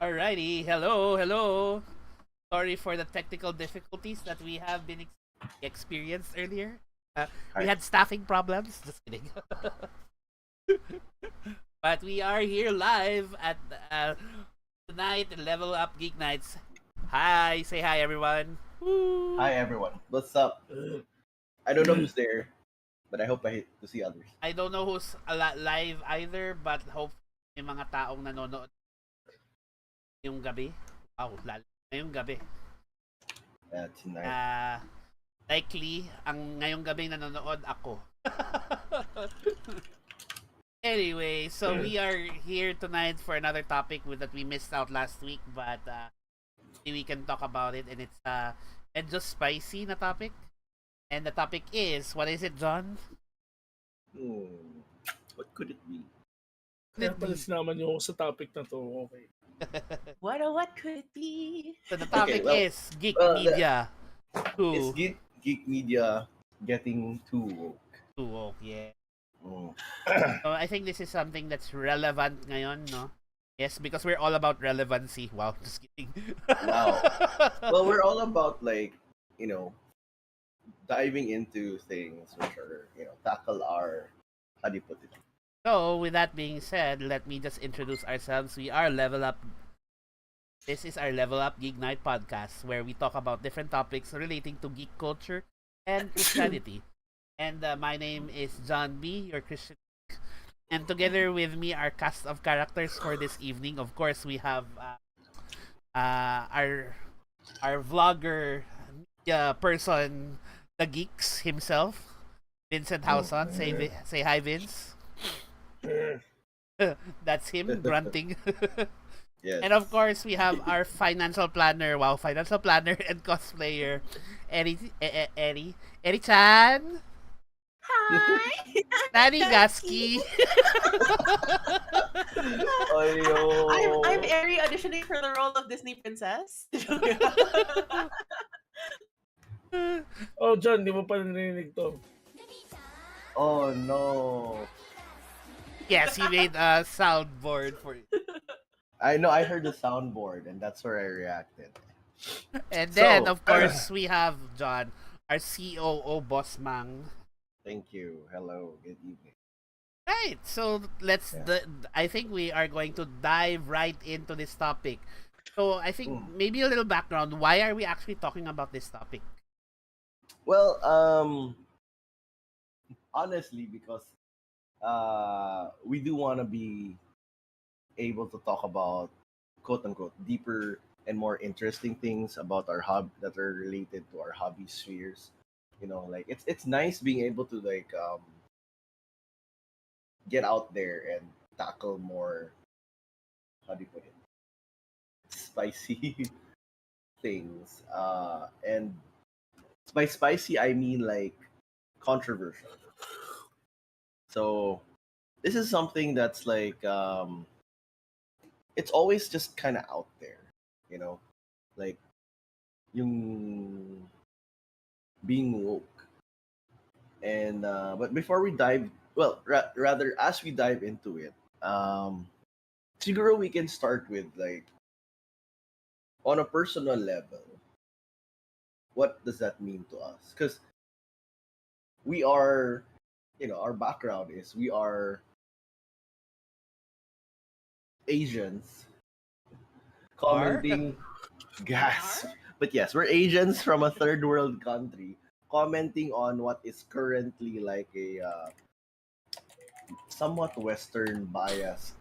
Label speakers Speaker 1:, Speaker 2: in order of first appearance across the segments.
Speaker 1: Alrighty, hello. Sorry for the technical difficulties that we have been experienced earlier. We
Speaker 2: Hi.
Speaker 1: had staffing problems. Just kidding. But we are here live at tonight, Level Up Geek Nights. Hi, say hi everyone. Woo.
Speaker 2: Hi everyone. What's up? I don't know who's there, but I hope I hit to see others.
Speaker 1: I don't know who's live either, but hope may mga taong nanonood ngayong gabi. Wow, lalo ngayong gabi.
Speaker 2: Tonight.
Speaker 1: Uh, Likely, ang ngayong gabi nanonood ako. Anyway, so we are here tonight for another topic that we missed out last week, but we can talk about it, and it's medyo spicy na topic. And the topic is, what is it, John?
Speaker 2: What could it be?
Speaker 3: Kaya pala sinama niyo ako sa topic na to. Okay.
Speaker 4: What could it be?
Speaker 1: So the topic
Speaker 2: Okay, well,
Speaker 1: is Geek
Speaker 2: well,
Speaker 1: Media.
Speaker 2: It's geek media getting too woke.
Speaker 1: Too woke, yeah.
Speaker 2: Mm.
Speaker 1: So I think this is something that's relevant ngayon, no? Yes, because we're all about relevancy. Wow, just kidding.
Speaker 2: Wow. Well, we're all about diving into things which are tackle our how do you put it?
Speaker 1: So, with that being said, let me just introduce ourselves. We are Level Up. This is our Level Up Geek Night podcast where we talk about different topics relating to geek culture and Christianity. And my name is John B, your Christian. And together with me, our cast of characters for this evening. Of course, we have our vlogger person, the Geeks himself, Vincent Hauson. Say hi, Vince. That's him grunting.
Speaker 2: Yes.
Speaker 1: And of course, we have our financial planner, financial planner and cosplayer, Eddie Chan,
Speaker 4: Hi.
Speaker 1: Nani Gaski.
Speaker 4: I'm Eri auditioning for the role of Disney princess.
Speaker 3: Oh, John, di mo pa narinig to.
Speaker 2: Oh no.
Speaker 1: Yes, he made a soundboard for it.
Speaker 2: I know I heard the soundboard and that's where I reacted.
Speaker 1: And then,
Speaker 2: So,
Speaker 1: of course, we have John, our COO boss mang.
Speaker 2: Thank you. Hello. Good evening.
Speaker 1: Right, so I think we are going to dive right into this topic. So I think maybe a little background. Why are we actually talking about this topic?
Speaker 2: Well, honestly, because we do want to be able to talk about quote unquote deeper and more interesting things about our that are related to our hobby spheres. Like it's nice being able to get out there and tackle more how do you put it spicy things. And by spicy I mean like controversial. So this is something that's like it's always just kind of out there, like yung being woke. And but before we dive, well, rather as we dive into it, siguro we can start with like on a personal level, what does that mean to us? Because we are, our background is we are Asians
Speaker 1: Are?
Speaker 2: commenting gas. But yes, we're Asians from a third world country commenting on what is currently like a somewhat Western biased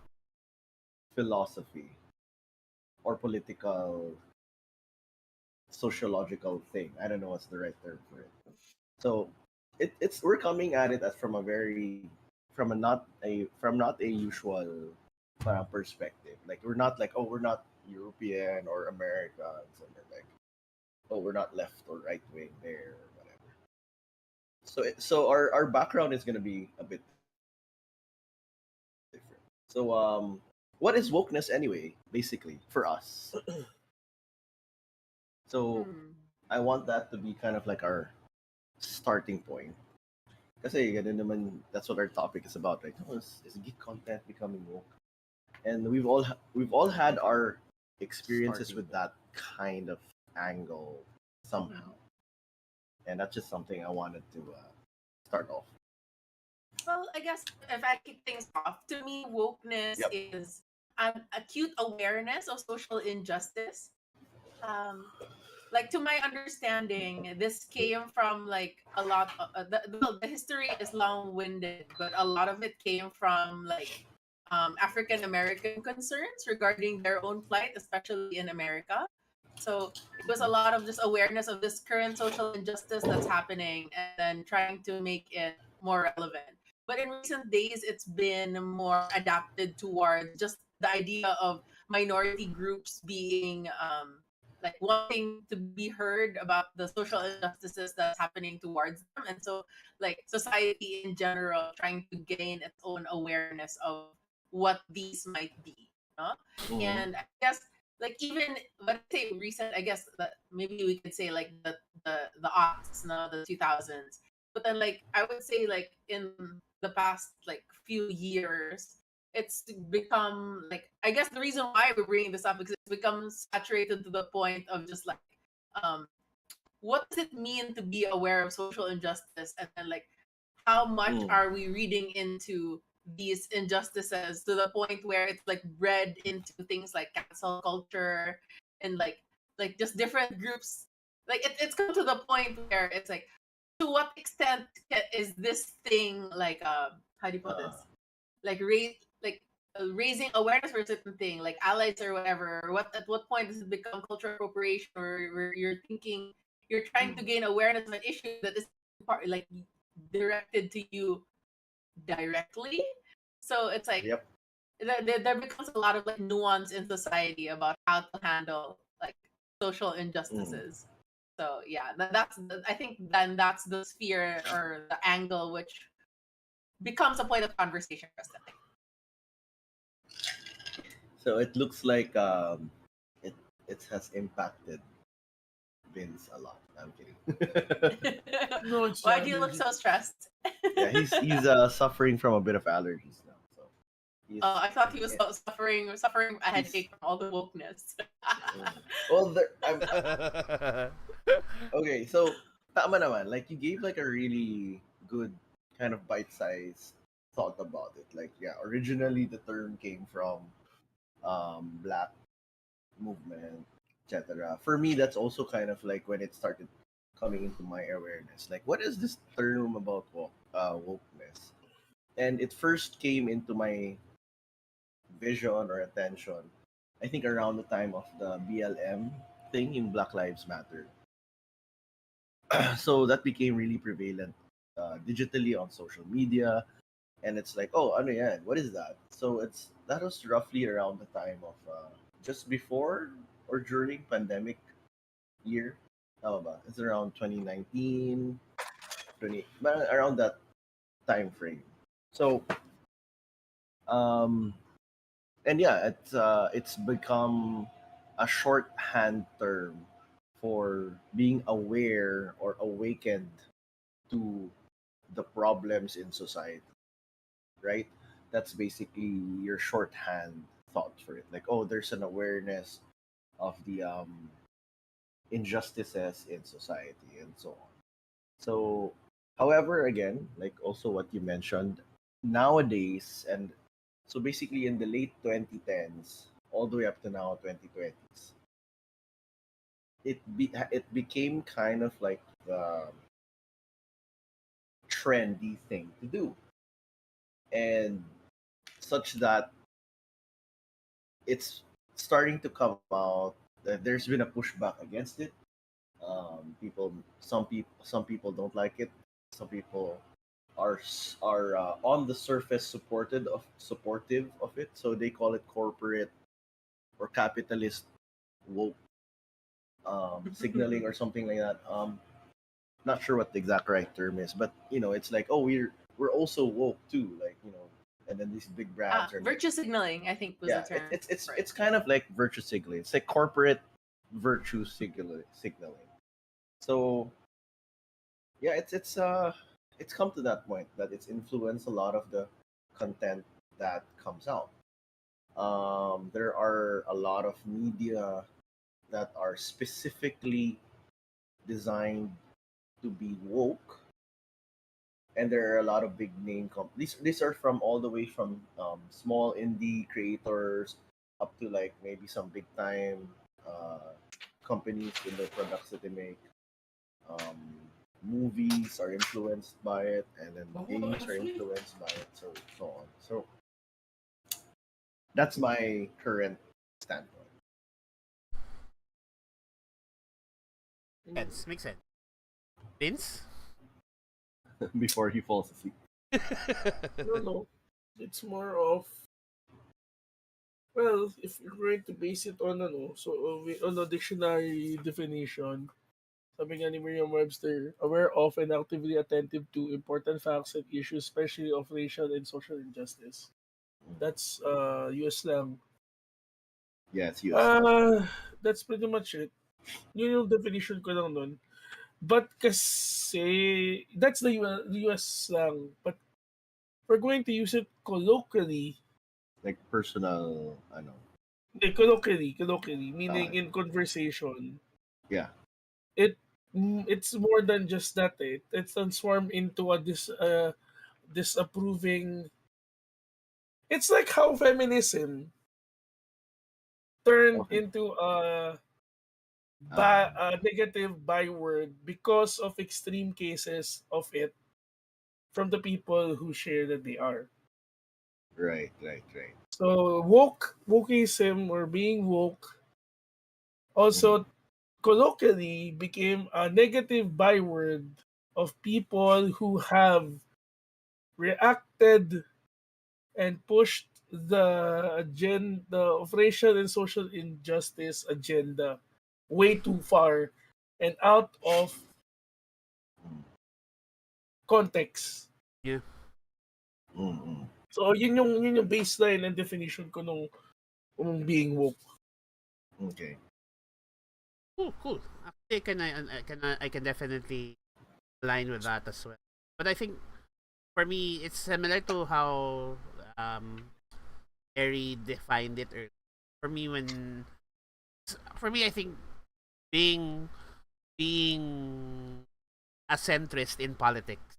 Speaker 2: philosophy or political sociological thing. I don't know what's the right term for it. So it's we're coming at it as from a very from not a usual perspective. Like we're not like, oh, we're not European or Americans, and then like, oh, we're not left or right wing there or whatever. So our background is gonna be a bit different. So what is wokeness anyway? Basically for us. So I want that to be kind of like our starting point. Kasi ganun naman, that's what our topic is about, right? Oh, is geek content becoming woke? And we've all had our experiences with
Speaker 1: Starting
Speaker 2: that kind of angle somehow, and that's just something I wanted to start off.
Speaker 4: Well, I guess if I kick things off, to me, wokeness
Speaker 2: Yep.
Speaker 4: is an acute awareness of social injustice. Um, like to my understanding, this came from like a lot. The history is long-winded, but a lot of it came from like African American concerns regarding their own plight, especially in America. So it was a lot of just awareness of this current social injustice that's happening, and then trying to make it more relevant. But in recent days, it's been more adapted towards just the idea of minority groups being like wanting to be heard about the social injustices that's happening towards them, and so like society in general trying to gain its own awareness of what these might be, no?
Speaker 2: Mhm.
Speaker 4: And I guess like even when I say recent, I guess that maybe we could say like the aughts, no, the 2000s. But then like I would say like in the past like few years, it's become like I guess the reason why we're bringing this up is it's become saturated to the point of just like um what does it mean to be aware of social injustice, and then like how much
Speaker 2: Mm.
Speaker 4: are we reading into these injustices to the point where it's like bred into things like cancel culture and like just different groups, like it's come to the point where it's like to what extent is this thing like how do you put
Speaker 2: Uh,
Speaker 4: this, like raising awareness for a certain thing, like allies or whatever. Or what at what point does it become cultural appropriation, or where you're thinking you're trying to
Speaker 2: mm.
Speaker 4: gain awareness of an issue that is part like directed to you directly? So it's like
Speaker 2: Yep.
Speaker 4: there becomes a lot of like nuance in society about how to handle like social
Speaker 2: Mm.
Speaker 4: injustices. So yeah, I think then that's the sphere or the angle which becomes a point of conversation for us today.
Speaker 2: So it looks like it it has impacted Vince a lot. I'm kidding.
Speaker 3: No, it's
Speaker 4: Why do you look
Speaker 3: allergies.
Speaker 4: so stressed?
Speaker 2: Yeah, he's suffering from a bit of allergies now. So he's
Speaker 4: I thought he was suffering a
Speaker 2: he's
Speaker 4: headache from all the wokeness.
Speaker 2: mm. Well, okay. So tama naman. Like you gave like a really good kind of bite-sized thought about it. Like yeah, originally the term came from black movement, etc. For me, that's also kind of like when it started coming into my awareness. Like, what is this term about wokeness? And it first came into my vision or attention, I think around the time of the BLM thing in Black Lives Matter. So that became really prevalent digitally on social media, and it's like, oh, ano yan? What is that? So that was roughly around the time of just before or during pandemic year. Tama ba? It's around 2019, around that time frame. So, um, and yeah, it's become a shorthand term for being aware or awakened to the problems in society, right? That's basically your shorthand thought for it. Like, oh, there's an awareness of the injustices in society and so on. So, however, again, like also what you mentioned, nowadays, and so basically in the late 2010s, all the way up to now 2020s, it became kind of like the trendy thing to do, and such that it's starting to come out that there's been a pushback against it. Some people don't like it. Some people are on the surface supportive of it. So they call it corporate or capitalist woke signaling or something like that. Not sure what the exact right term is, but it's like, oh, we're also woke too, like and then these big brands are like,
Speaker 4: Virtue signaling, I think was the
Speaker 2: yeah,
Speaker 4: term for it.
Speaker 2: it's kind of like virtue signaling. It's like corporate virtue signaling. So yeah, it's come to that point that it's influenced a lot of the content that comes out. There are a lot of media that are specifically designed to be woke, and there are a lot of big name these are from all the way from small indie creators up to like maybe some big time uh, companies in the products that they make. um, Movies are influenced by it, and then games are influenced by it, so on. So that's my current standpoint.
Speaker 1: Makes sense. Vince?
Speaker 2: Before he falls asleep.
Speaker 3: No, no. It's more of, well, if you're going to base it on on a dictionary definition, sabi nga ni Merriam-Webster, aware of and actively attentive to important facts and issues, especially of racial and social injustice. That's US slang.
Speaker 2: Yes, yes.
Speaker 3: Uh, that's pretty much it. Yun yung definition ko lang nun. But kasi, that's the US slang. But we're going to use it colloquially.
Speaker 2: Like personal, I know.
Speaker 3: Colloquially, meaning
Speaker 2: Okay.
Speaker 3: in conversation.
Speaker 2: Yeah.
Speaker 3: It's more than just that. It's transformed into a disapproving. It's like how feminism turned
Speaker 2: Okay.
Speaker 3: into
Speaker 2: Uh,
Speaker 3: a negative byword because of extreme cases of it from the people who share that they are.
Speaker 2: right, right, right.
Speaker 3: So wokeism or being woke
Speaker 2: Mhm.
Speaker 3: also colloquially became a negative byword of people who have reacted and pushed the agenda of racial and social injustice agenda way too far and out of context.
Speaker 1: Yeah.
Speaker 2: Mm-mm.
Speaker 3: So yun yung baseline and definition ko nung being woke.
Speaker 2: Okay.
Speaker 1: Cool, cool. Actually, I can definitely align with that as well. But I think for me, it's similar to how Harry defined it earlier. For me, I think being being a centrist in politics.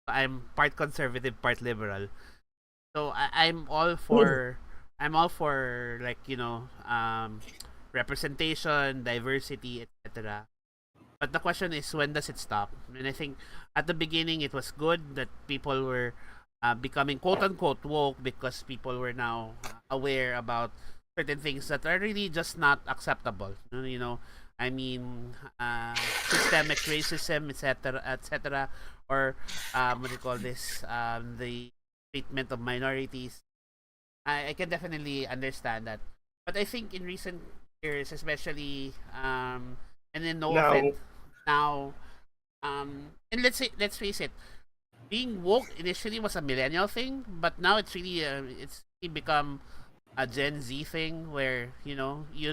Speaker 1: I'm part conservative, part liberal. So I'm all for like representation, diversity, etc. But the question is, when does it stop? And I think at the beginning it was good that people were becoming quote unquote woke because people were now aware about certain things that are really just not acceptable. I mean, systemic racism, etc., etc., or what do you call this? The treatment of minorities. I can definitely understand that. But I think in recent years, especially, and then no
Speaker 3: Now,
Speaker 1: offense, now, and let's face it, being woke initially was a millennial thing, but now it's really become a Gen Z thing where you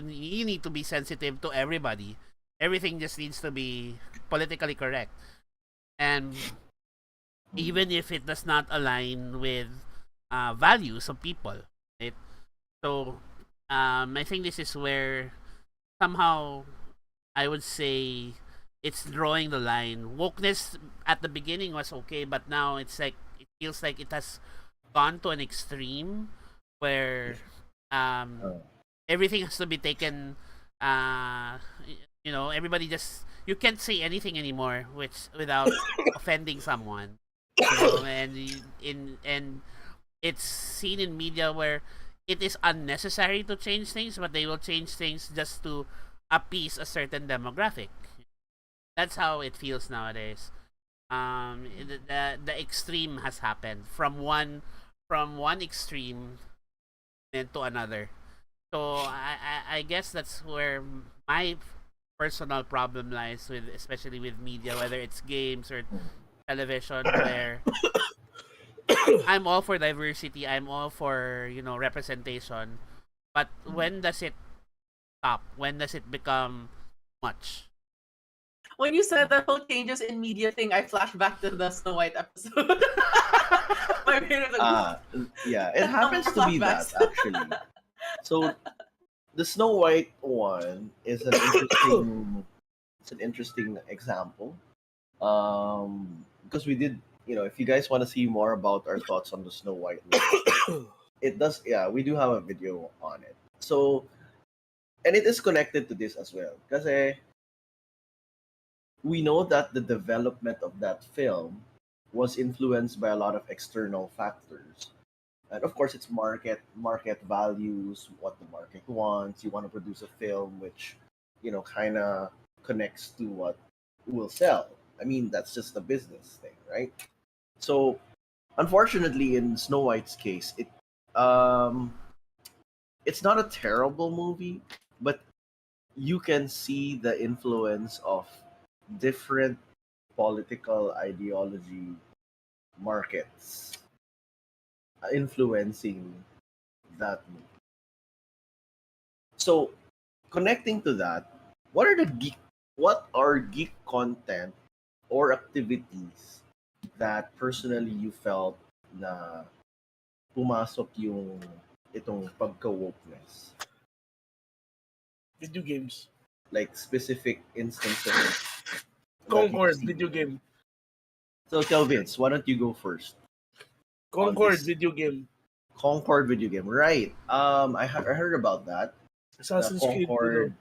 Speaker 1: need to be sensitive to everybody. Everything just needs to be politically correct, and even if it does not align with values of people, right? So, I think this is where somehow I would say it's drawing the line. Wokeness at the beginning was okay, but now it feels like it has gone to an extreme where um,
Speaker 2: Uh,
Speaker 1: everything has to be taken. Everybody just you can't say anything anymore, which without offending someone. And it's seen in media where it is unnecessary to change things, but they will change things just to appease a certain demographic. That's how it feels nowadays. The extreme has happened from one extreme and to another. So I guess that's where my personal problem lies with, especially with media, whether it's games or television, where I'm all for diversity, I'm all for representation, but when does it stop? When does it become much?
Speaker 4: When you said the whole changes in media thing, I flashed back to the Snow White episode. My brain was like,
Speaker 2: Yeah, it happens to be that
Speaker 4: flashbacks.
Speaker 2: actually. So the Snow White one is an interesting. It's an interesting example. Because we did, if you guys want to see more about our thoughts on the Snow White movie, it does. Yeah, we do have a video on it. So, and it is connected to this as well. Because we know that the development of that film was influenced by a lot of external factors. And of course, it's market values, what the market wants. You want to produce a film which, kind of connects to what will sell. I mean, that's just a business thing, right? So, unfortunately, in Snow White's case, um, it's not a terrible movie, but you can see the influence of different political ideology markets influencing that movie. So, connecting to that, what are geek content or activities that personally you felt na pumasok yung itong pagka-wokeness?
Speaker 3: Video games.
Speaker 2: Like specific instances that you've
Speaker 3: Concord,
Speaker 2: seen.
Speaker 3: video game.
Speaker 2: So tell Vince, why don't you go first?
Speaker 3: Concord,
Speaker 2: this.
Speaker 3: video game.
Speaker 2: Concord video game, right? I heard about that.
Speaker 3: Assassin's Creed,
Speaker 2: Concord.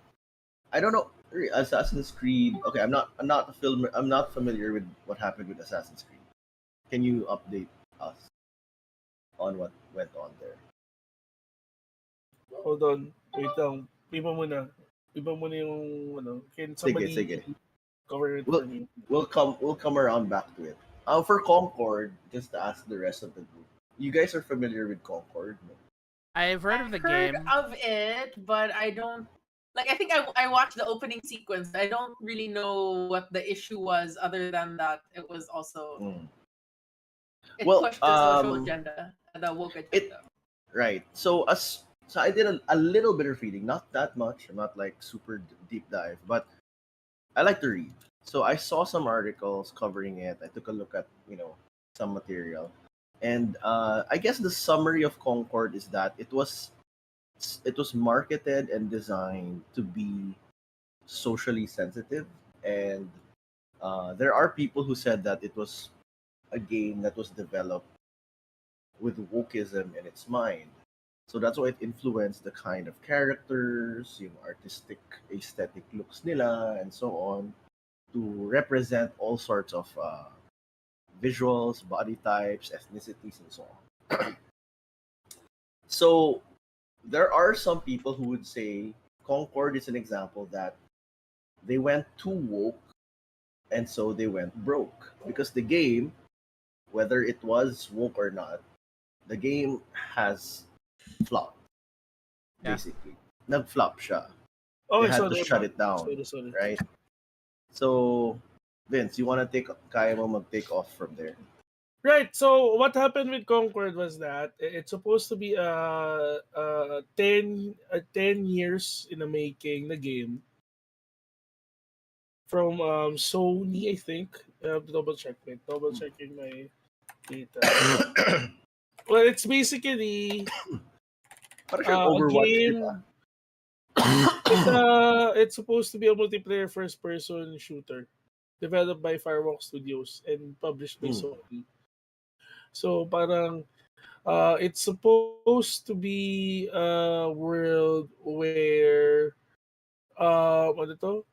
Speaker 2: I don't know. Assassin's Creed. Okay, I'm not familiar with what happened with Assassin's Creed. Can you update us on what went on there?
Speaker 3: Hold on. Wait lang. Iba muna. Iba muna yung, can somebody
Speaker 2: Sige.
Speaker 3: cover it
Speaker 2: We'll,
Speaker 3: for me?
Speaker 2: we'll come around back to it. For Concord, just to ask the rest of the group, you guys are familiar with Concord? No?
Speaker 1: I've heard of the
Speaker 4: Heard
Speaker 1: game.
Speaker 4: of it, but I don't like. I think I watched the opening sequence. I don't really know what the issue was, other than that it was also it
Speaker 2: Well,
Speaker 4: pushed the social agenda, the woke agenda.
Speaker 2: Right. So I did a little bit of reading, not that much. I'm not like super deep dive, but I like to read. So I saw some articles covering it. I took a look at some material, and I guess the summary of Concord is that it was marketed and designed to be socially sensitive, and there are people who said that it was a game that was developed with wokeism in its mind. So that's why it influenced the kind of characters, artistic aesthetic looks nila, and so on, to represent all sorts of visuals, body types, ethnicities, and so on. So there are some people who would say Concord is an example that they went too woke, and so they went broke because the game, whether it was woke or not, the game has flopped.
Speaker 1: Yeah.
Speaker 2: Basically, nag-flop siya.
Speaker 3: Oh,
Speaker 2: They had to shut it down,
Speaker 3: Sorry.
Speaker 2: right? So, Vince, you want to kaya mo mag-take off from there?
Speaker 3: Right. So what happened with Concord was that it's supposed to be 10 years in the making, the game, from Sony, I think. Double checking my data. Well, it's basically
Speaker 2: Parang siyang
Speaker 3: a
Speaker 2: Overwatch, di ba?
Speaker 3: game. It's supposed to be a multiplayer first-person shooter, developed by Firewalk Studios and published by Sony. So parang it's supposed to be a world where ano to?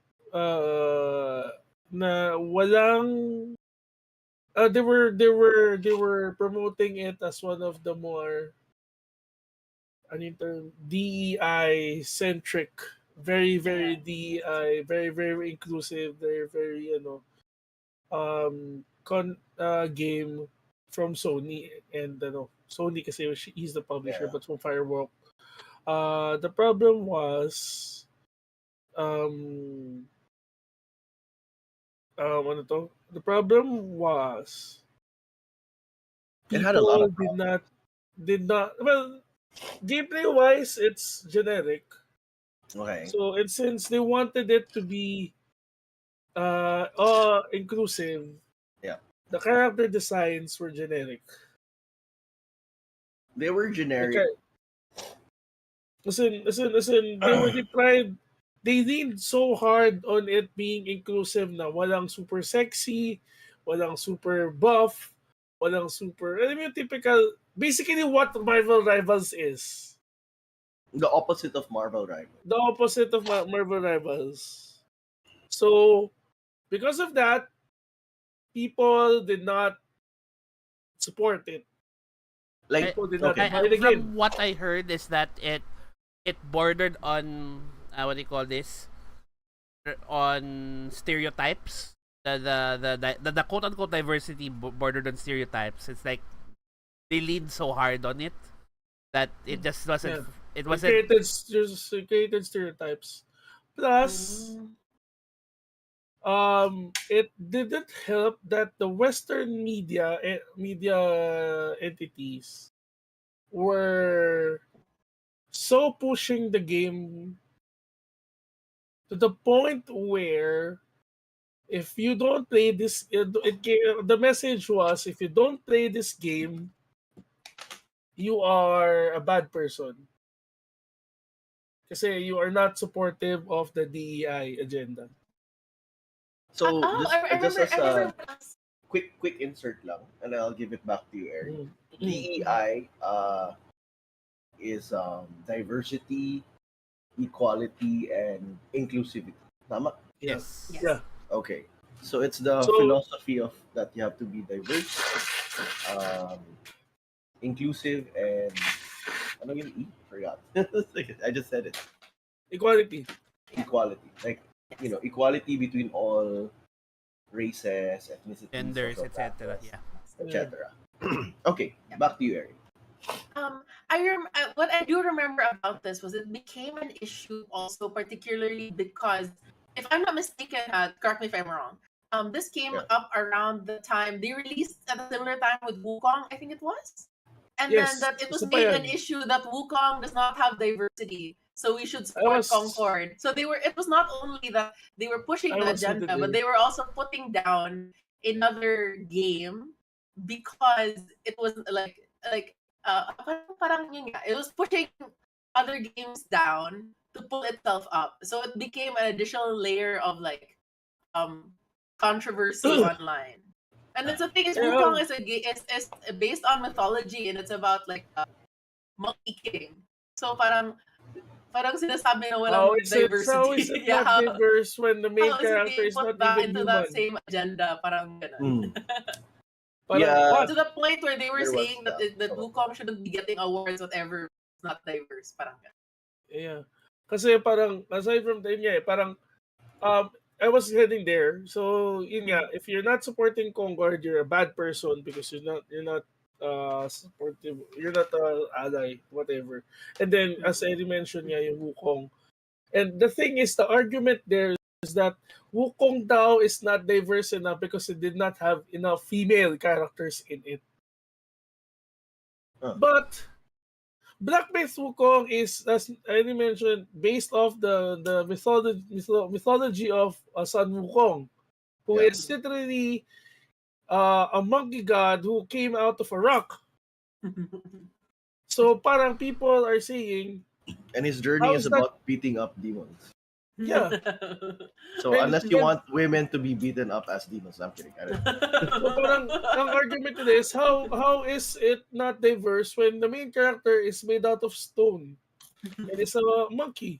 Speaker 3: Na walang they were promoting it as one of the more DEI centric, very DEI, very inclusive, very game from Sony, and Sony kasi he's the publisher,
Speaker 2: Yeah.
Speaker 3: but from Firewalk. The problem was ano to? The problem was
Speaker 2: It had a lot
Speaker 3: people
Speaker 2: of
Speaker 3: did not well, gameplay wise it's generic.
Speaker 2: Okay.
Speaker 3: So and since they wanted it to be inclusive,
Speaker 2: Yeah.
Speaker 3: the character designs were generic.
Speaker 2: They were
Speaker 3: The
Speaker 2: generic.
Speaker 3: char- they leaned so hard on it being inclusive na walang super sexy, walang super buff, walang super, alam mo yung typical, basically what Marvel Rivals is.
Speaker 2: The opposite of Marvel Rival.
Speaker 3: The opposite of Marvel Rivals. So, because of that, people did not support it.
Speaker 2: Like,
Speaker 3: People did not
Speaker 2: okay.
Speaker 3: buy the game.
Speaker 1: From what I heard is that it bordered on what do you call this? On stereotypes. The quote unquote diversity bordered on stereotypes. It's like they leaned so hard on it that it just wasn't. It
Speaker 3: It
Speaker 1: wasn't.
Speaker 3: created stereotypes. Plus, it didn't help that the Western media entities were so pushing the game to the point where if you don't play this, the message was if you don't play this game, you are a bad person. Kasi you are not supportive of the DEI agenda.
Speaker 2: So
Speaker 4: I
Speaker 2: just
Speaker 4: remember.
Speaker 2: as
Speaker 4: I remember
Speaker 2: a
Speaker 4: what else.
Speaker 2: quick insert lang, and I'll give it back to you, Eric.
Speaker 3: Mm.
Speaker 2: DEI is diversity, equality, and inclusivity. Tama?
Speaker 1: Yes.
Speaker 4: Yes.
Speaker 3: Yeah.
Speaker 2: Okay. So it's the
Speaker 3: So-
Speaker 2: philosophy of that you have to be diverse, um, inclusive, and ano yung E? Forgot. I just said it.
Speaker 3: Equality.
Speaker 2: Equality. Like, equality between all races, ethnicities,
Speaker 1: Genders,
Speaker 2: social
Speaker 1: etc.
Speaker 2: classes,
Speaker 1: Yeah.
Speaker 2: etc. Okay, back to you, Eric.
Speaker 4: What I do remember about this was it became an issue also, particularly because, if I'm not mistaken, correct me if I'm wrong. This came
Speaker 2: Yeah.
Speaker 4: up around the time they released at a similar time with Wukong, I think it was, and
Speaker 3: Yes,
Speaker 4: then that it was
Speaker 3: isa pa
Speaker 4: made
Speaker 3: yan.
Speaker 4: an issue that Wukong does not have diversity, so we should support
Speaker 3: was-
Speaker 4: Concord. So they were. It was not only that they were pushing
Speaker 3: I
Speaker 4: the
Speaker 3: was with
Speaker 4: agenda,
Speaker 3: it
Speaker 4: but
Speaker 3: there.
Speaker 4: they were also putting down another game because it was like parang yun nga, it was pushing other games down to pull itself up. So it became an additional layer of controversy online. And then the thing is,
Speaker 3: Yeah.
Speaker 4: Wukong is based on mythology, and it's about like monkey king. So parang sinasabi na walang
Speaker 3: How is
Speaker 4: diversity.
Speaker 3: it not
Speaker 4: how
Speaker 3: diverse when the main
Speaker 4: is it
Speaker 3: character
Speaker 4: being
Speaker 3: is
Speaker 4: put
Speaker 3: not
Speaker 4: back
Speaker 3: even
Speaker 4: into
Speaker 3: human?
Speaker 4: that same agenda? Parang ganun.
Speaker 2: Mm.
Speaker 3: Parang,
Speaker 2: Yeah.
Speaker 3: what?
Speaker 4: To the point where they were
Speaker 2: There was
Speaker 4: saying that
Speaker 2: that.
Speaker 4: that Wukong shouldn't be getting awards, whatever. It's not diverse. Parang ganun.
Speaker 3: Yeah. Kasi parang, aside from that, yeah, parang, I was heading there. So, yun nga, if you're not supporting Concord, you're a bad person because you're not supportive, you're not ally, whatever. And then, as Eddie mentioned nga, yung Wukong. And the thing is, the argument there is that Wukong daw is not diverse enough because it did not have enough female characters in it.
Speaker 2: Huh.
Speaker 3: But Black Myth Wukong is, as I mentioned, based off the mythology of Sun Wukong, who
Speaker 2: Yeah.
Speaker 3: is literally a monkey god who came out of a rock. So parang people are saying,
Speaker 2: And his journey
Speaker 3: How
Speaker 2: is
Speaker 3: is that-
Speaker 2: about beating up demons.
Speaker 3: yeah.
Speaker 2: So
Speaker 3: And-
Speaker 2: unless you
Speaker 3: and-
Speaker 2: want women to be beaten up as demons, I'm kidding. I don't know.
Speaker 3: So parang ang argument to this, how is it not diverse when the main character is made out of stone and is a monkey?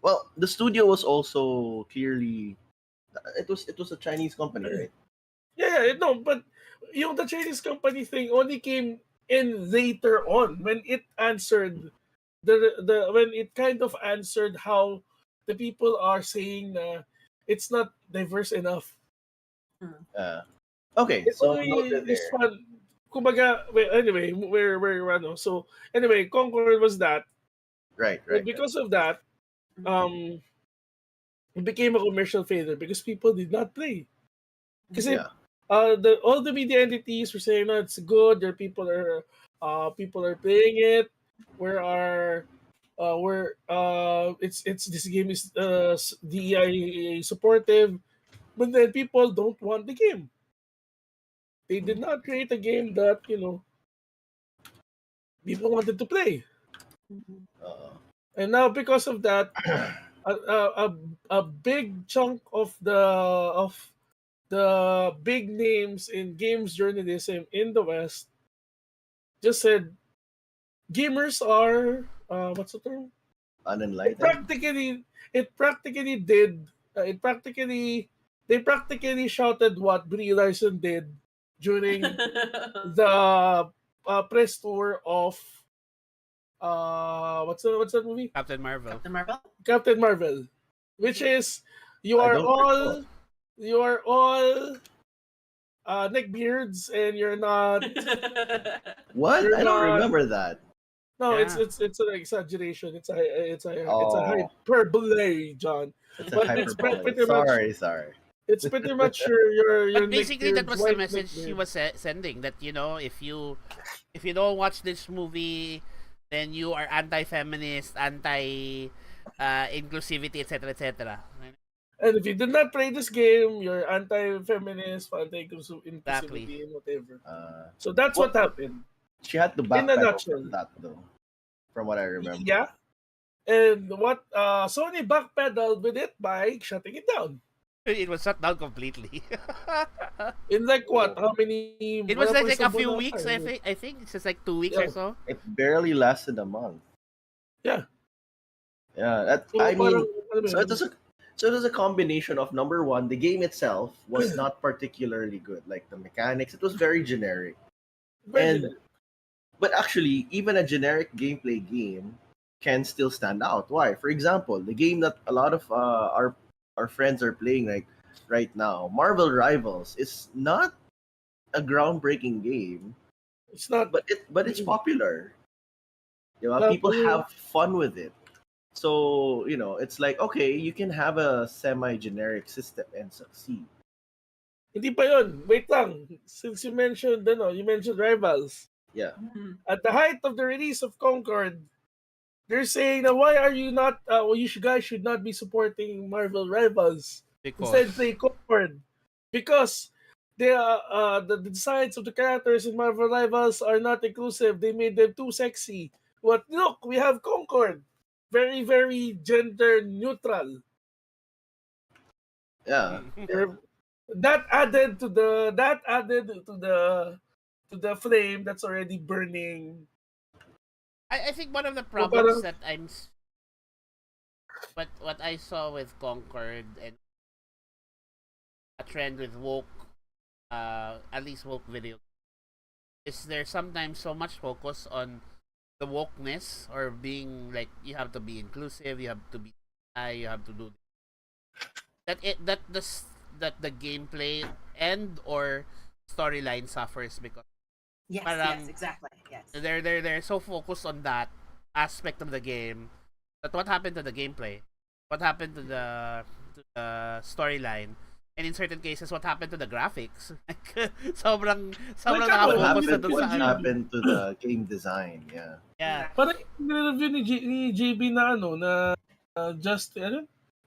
Speaker 2: Well, the studio was also clearly it was a Chinese company, right?
Speaker 3: Yeah, no, but the Chinese company thing only came in later on when it answered when it kind of answered how the people are saying it's not diverse enough.
Speaker 2: Okay,
Speaker 3: It
Speaker 2: so
Speaker 3: only
Speaker 2: noted
Speaker 3: is
Speaker 2: there.
Speaker 3: fun. Kumbaga, well, anyway, we're ano. So anyway, Concord was that.
Speaker 2: Right,
Speaker 3: And
Speaker 2: right.
Speaker 3: because of that, it became a commercial failure because people did not play. Kasi
Speaker 2: Yeah.
Speaker 3: all the media entities were saying, no, it's good. People are playing it. It's this game is DEI supportive, but then people don't want the game. They did not create a game that people wanted to play,
Speaker 4: Mhm.
Speaker 2: Uh,
Speaker 3: and now because of that, a a, a, a big chunk of the big names in games journalism in the West just said gamers are what's the term? It
Speaker 2: unenlightened.
Speaker 3: practically it practically did it practically they practically shouted what Brie Larson did during the press tour of what's that movie?
Speaker 1: Captain Marvel.
Speaker 4: Captain Marvel.
Speaker 3: Captain Marvel, which is you
Speaker 2: I
Speaker 3: are
Speaker 2: don't recall.
Speaker 3: all you are all neckbeards and
Speaker 2: What?
Speaker 3: you're
Speaker 2: I don't
Speaker 3: not
Speaker 2: remember that.
Speaker 3: no
Speaker 1: Yeah.
Speaker 3: it's an exaggeration, it's a
Speaker 2: Oh,
Speaker 3: hyperbole, John,
Speaker 2: it's a
Speaker 3: but it's
Speaker 2: hyperbole.
Speaker 3: pretty much
Speaker 2: Sorry.
Speaker 3: it's pretty much your
Speaker 1: But basically, that
Speaker 3: neckbeards,
Speaker 1: was the
Speaker 3: white
Speaker 1: message she
Speaker 3: neckbeard.
Speaker 1: was sending. That if you don't watch this movie, then you are anti-feminist, inclusivity, etc., etc.
Speaker 3: And if you did not play this game, you're anti-feminist,
Speaker 1: Exactly.
Speaker 3: anti-inclusivity, and whatever.
Speaker 2: Uh,
Speaker 3: So that's what
Speaker 2: well,
Speaker 3: happened
Speaker 2: she had to
Speaker 3: in a
Speaker 2: backpedal from
Speaker 3: nutshell.
Speaker 2: that, though, from what I remember.
Speaker 3: Yeah. And what Sony backpedaled with it by shutting it down.
Speaker 1: It was shut down completely.
Speaker 3: In like what?
Speaker 2: Oh,
Speaker 3: How many?
Speaker 1: It was
Speaker 3: Wala pa
Speaker 1: like a
Speaker 3: isang
Speaker 1: few
Speaker 3: buwan
Speaker 1: weeks.
Speaker 3: ata, eh.
Speaker 1: I think it's just like 2 weeks or
Speaker 3: Yeah.
Speaker 1: so.
Speaker 2: it barely lasted a month.
Speaker 3: Yeah.
Speaker 2: Yeah, that
Speaker 3: So
Speaker 2: I
Speaker 3: parang,
Speaker 2: mean,
Speaker 3: alam mo
Speaker 2: so it
Speaker 3: yun?
Speaker 2: was a so it was a combination of number one, the game itself was not particularly good, like the mechanics. It was very generic, and
Speaker 3: Virgin.
Speaker 2: but actually, even a generic gameplay game can still stand out. Why? For example, the game that a lot of our friends are playing right now, Marvel Rivals, is not a groundbreaking game,
Speaker 3: It's not
Speaker 2: but it's popular. People
Speaker 3: popular.
Speaker 2: have fun with it. So, it's like, okay, you can have a semi-generic system and succeed.
Speaker 3: Hindi pa yun. Wait lang. Since you mentioned Rivals.
Speaker 2: Yeah.
Speaker 4: Mhm.
Speaker 3: At the height of the release of Concord, they're saying that why are you not, guys should not be supporting Marvel Rivals. Instead,
Speaker 1: Because
Speaker 3: play Concord. Because the designs of the characters in Marvel Rivals are not inclusive. They made them too sexy. But look, we have Concord. Very, very gender neutral.
Speaker 2: Yeah. Yeah.
Speaker 3: Or that added to the flame that's already burning.
Speaker 1: I think one of the
Speaker 3: So
Speaker 1: problems
Speaker 3: parang,
Speaker 1: that what I saw with Concord and a trend with woke, at least woke video, is there sometimes so much focus on the wokeness or being like you have to be inclusive, you have to be you have to do that it that that the gameplay and or storyline suffers because
Speaker 4: Yes,
Speaker 1: parang
Speaker 4: exactly. Yes.
Speaker 1: they're so focused on that aspect of the game that what happened to the gameplay, what happened to the storyline, and in certain cases what happened to the graphics. Like,
Speaker 3: like
Speaker 1: sobrang
Speaker 3: ano,
Speaker 2: What
Speaker 1: nakafocus na
Speaker 3: yung
Speaker 2: happened
Speaker 1: dun
Speaker 3: ni
Speaker 1: sa
Speaker 2: what
Speaker 1: ano.
Speaker 3: GB.
Speaker 2: happened to the game design? Yeah.
Speaker 1: Yeah,
Speaker 3: Parang
Speaker 4: Exactly.
Speaker 3: nire-review ni JB na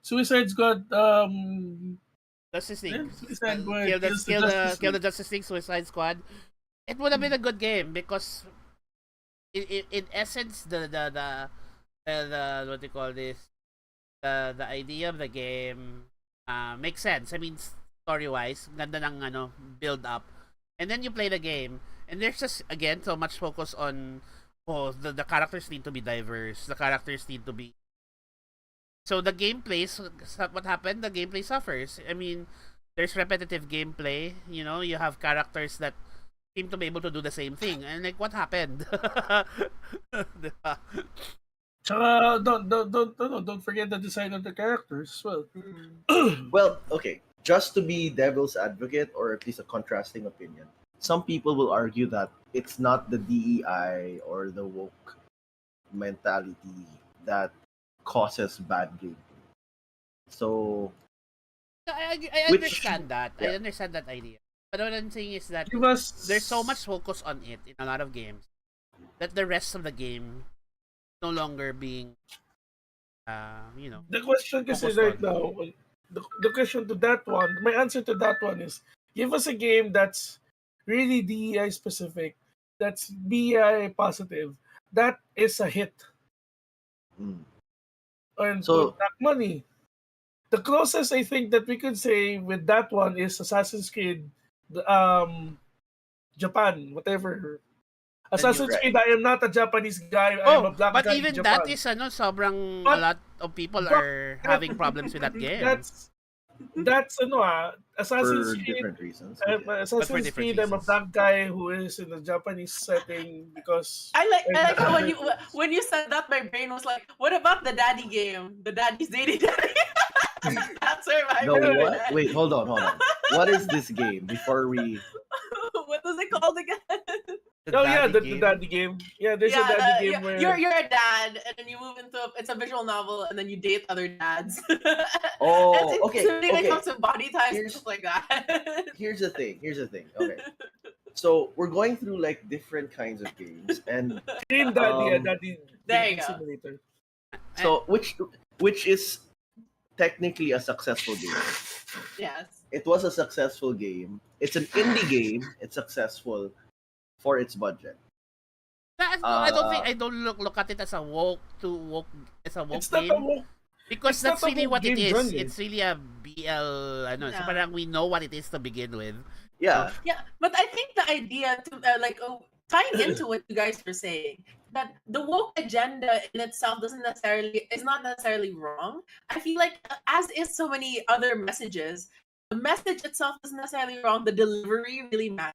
Speaker 3: Suicide Squad,
Speaker 1: Justice League,
Speaker 3: Suicide Squad kills the Justice
Speaker 1: kill the
Speaker 3: League.
Speaker 1: Justice League Suicide Squad. It would have been a good game because in essence the what do you call this, the idea of the game makes sense. I mean, story wise, ganda ng build up, and then you play the game, and there's just again so much focus on the characters need to be diverse, the characters need to be so the gameplay. What happened? The gameplay suffers. I mean, there's repetitive gameplay. You have characters that seem to be able to do the same thing, and like what happened? Diba?
Speaker 3: Tsaka don't forget the design of the characters as well.
Speaker 4: Mhm.
Speaker 2: Well, okay. Just to be devil's advocate, or at least a contrasting opinion, some people will argue that it's not the DEI or the woke mentality that causes bad gameplay. So,
Speaker 1: I
Speaker 2: which,
Speaker 1: understand that. I
Speaker 2: yeah,
Speaker 1: understand that idea. But what I'm saying is that
Speaker 3: Give
Speaker 1: there's so much
Speaker 3: us
Speaker 1: focus on it in a lot of games that the rest of the game no longer being
Speaker 3: the question kasi
Speaker 1: focused
Speaker 3: right
Speaker 1: on.
Speaker 3: now. The question to that one, my answer to that one is give us a game that's really DEI specific, that's BEI positive, that is a hit
Speaker 2: Mm.
Speaker 3: and to
Speaker 2: So
Speaker 3: attract money. The closest I think that we could say with that one is Assassin's Creed, Japan, whatever.
Speaker 1: The new.
Speaker 3: Assassin's
Speaker 2: right.
Speaker 3: Creed, I am not a Japanese guy. I am
Speaker 1: Oh,
Speaker 3: a black
Speaker 1: but
Speaker 3: guy in
Speaker 1: even that
Speaker 3: Japan.
Speaker 1: is sobrang a
Speaker 3: But
Speaker 1: lot of people
Speaker 3: but
Speaker 1: are having problems with that game.
Speaker 3: that's Assassin's
Speaker 2: For
Speaker 3: Creed.
Speaker 2: different reasons, but yeah.
Speaker 1: But for
Speaker 3: Assassin's
Speaker 1: different
Speaker 3: Creed, I'm a
Speaker 1: reasons.
Speaker 3: black guy who is in a Japanese setting because
Speaker 4: I like how when you said that, my brain was like, what about the daddy game? The daddy's dating daddy. That's where my
Speaker 2: The
Speaker 4: brain
Speaker 2: what?
Speaker 4: went.
Speaker 2: Wait, hold on, hold on. What is this game? Before we
Speaker 4: What was it called again?
Speaker 1: The
Speaker 3: oh yeah,
Speaker 1: daddy
Speaker 3: the
Speaker 1: game.
Speaker 3: daddy game. Yeah, there's a
Speaker 4: Yeah,
Speaker 3: daddy game where
Speaker 4: you're a dad, and then you move into it's a visual novel, and then you date other dads.
Speaker 2: Oh,
Speaker 4: It's
Speaker 2: okay,
Speaker 4: when it comes
Speaker 2: okay.
Speaker 4: to body types and
Speaker 2: Here's
Speaker 4: stuff like that.
Speaker 2: here's the thing. Here's the thing. Okay. So we're going through like different kinds of games, and
Speaker 3: Dream Daddy, a
Speaker 2: um,
Speaker 3: daddy
Speaker 4: There you
Speaker 3: dating
Speaker 4: go.
Speaker 3: simulator.
Speaker 2: so which is technically a successful game.
Speaker 4: Yes.
Speaker 2: It was a successful game. It's an indie game. It's successful for its budget.
Speaker 1: I don't think
Speaker 2: Uh,
Speaker 1: I don't look at it as a woke as a woke
Speaker 3: It's not a
Speaker 1: game
Speaker 3: woke.
Speaker 1: because
Speaker 3: It's not
Speaker 1: that's
Speaker 3: a
Speaker 1: really
Speaker 3: woke
Speaker 1: what it
Speaker 3: game
Speaker 1: is.
Speaker 3: genre.
Speaker 1: It's really a BL. I know. So
Speaker 4: Yeah.
Speaker 1: parang we know what it is to begin with.
Speaker 2: yeah.
Speaker 4: Yeah, but I think the idea to tying into what you guys were saying, that the woke agenda in itself is not necessarily wrong. I feel like as is so many other messages, the message itself isn't necessarily wrong. The delivery really matters.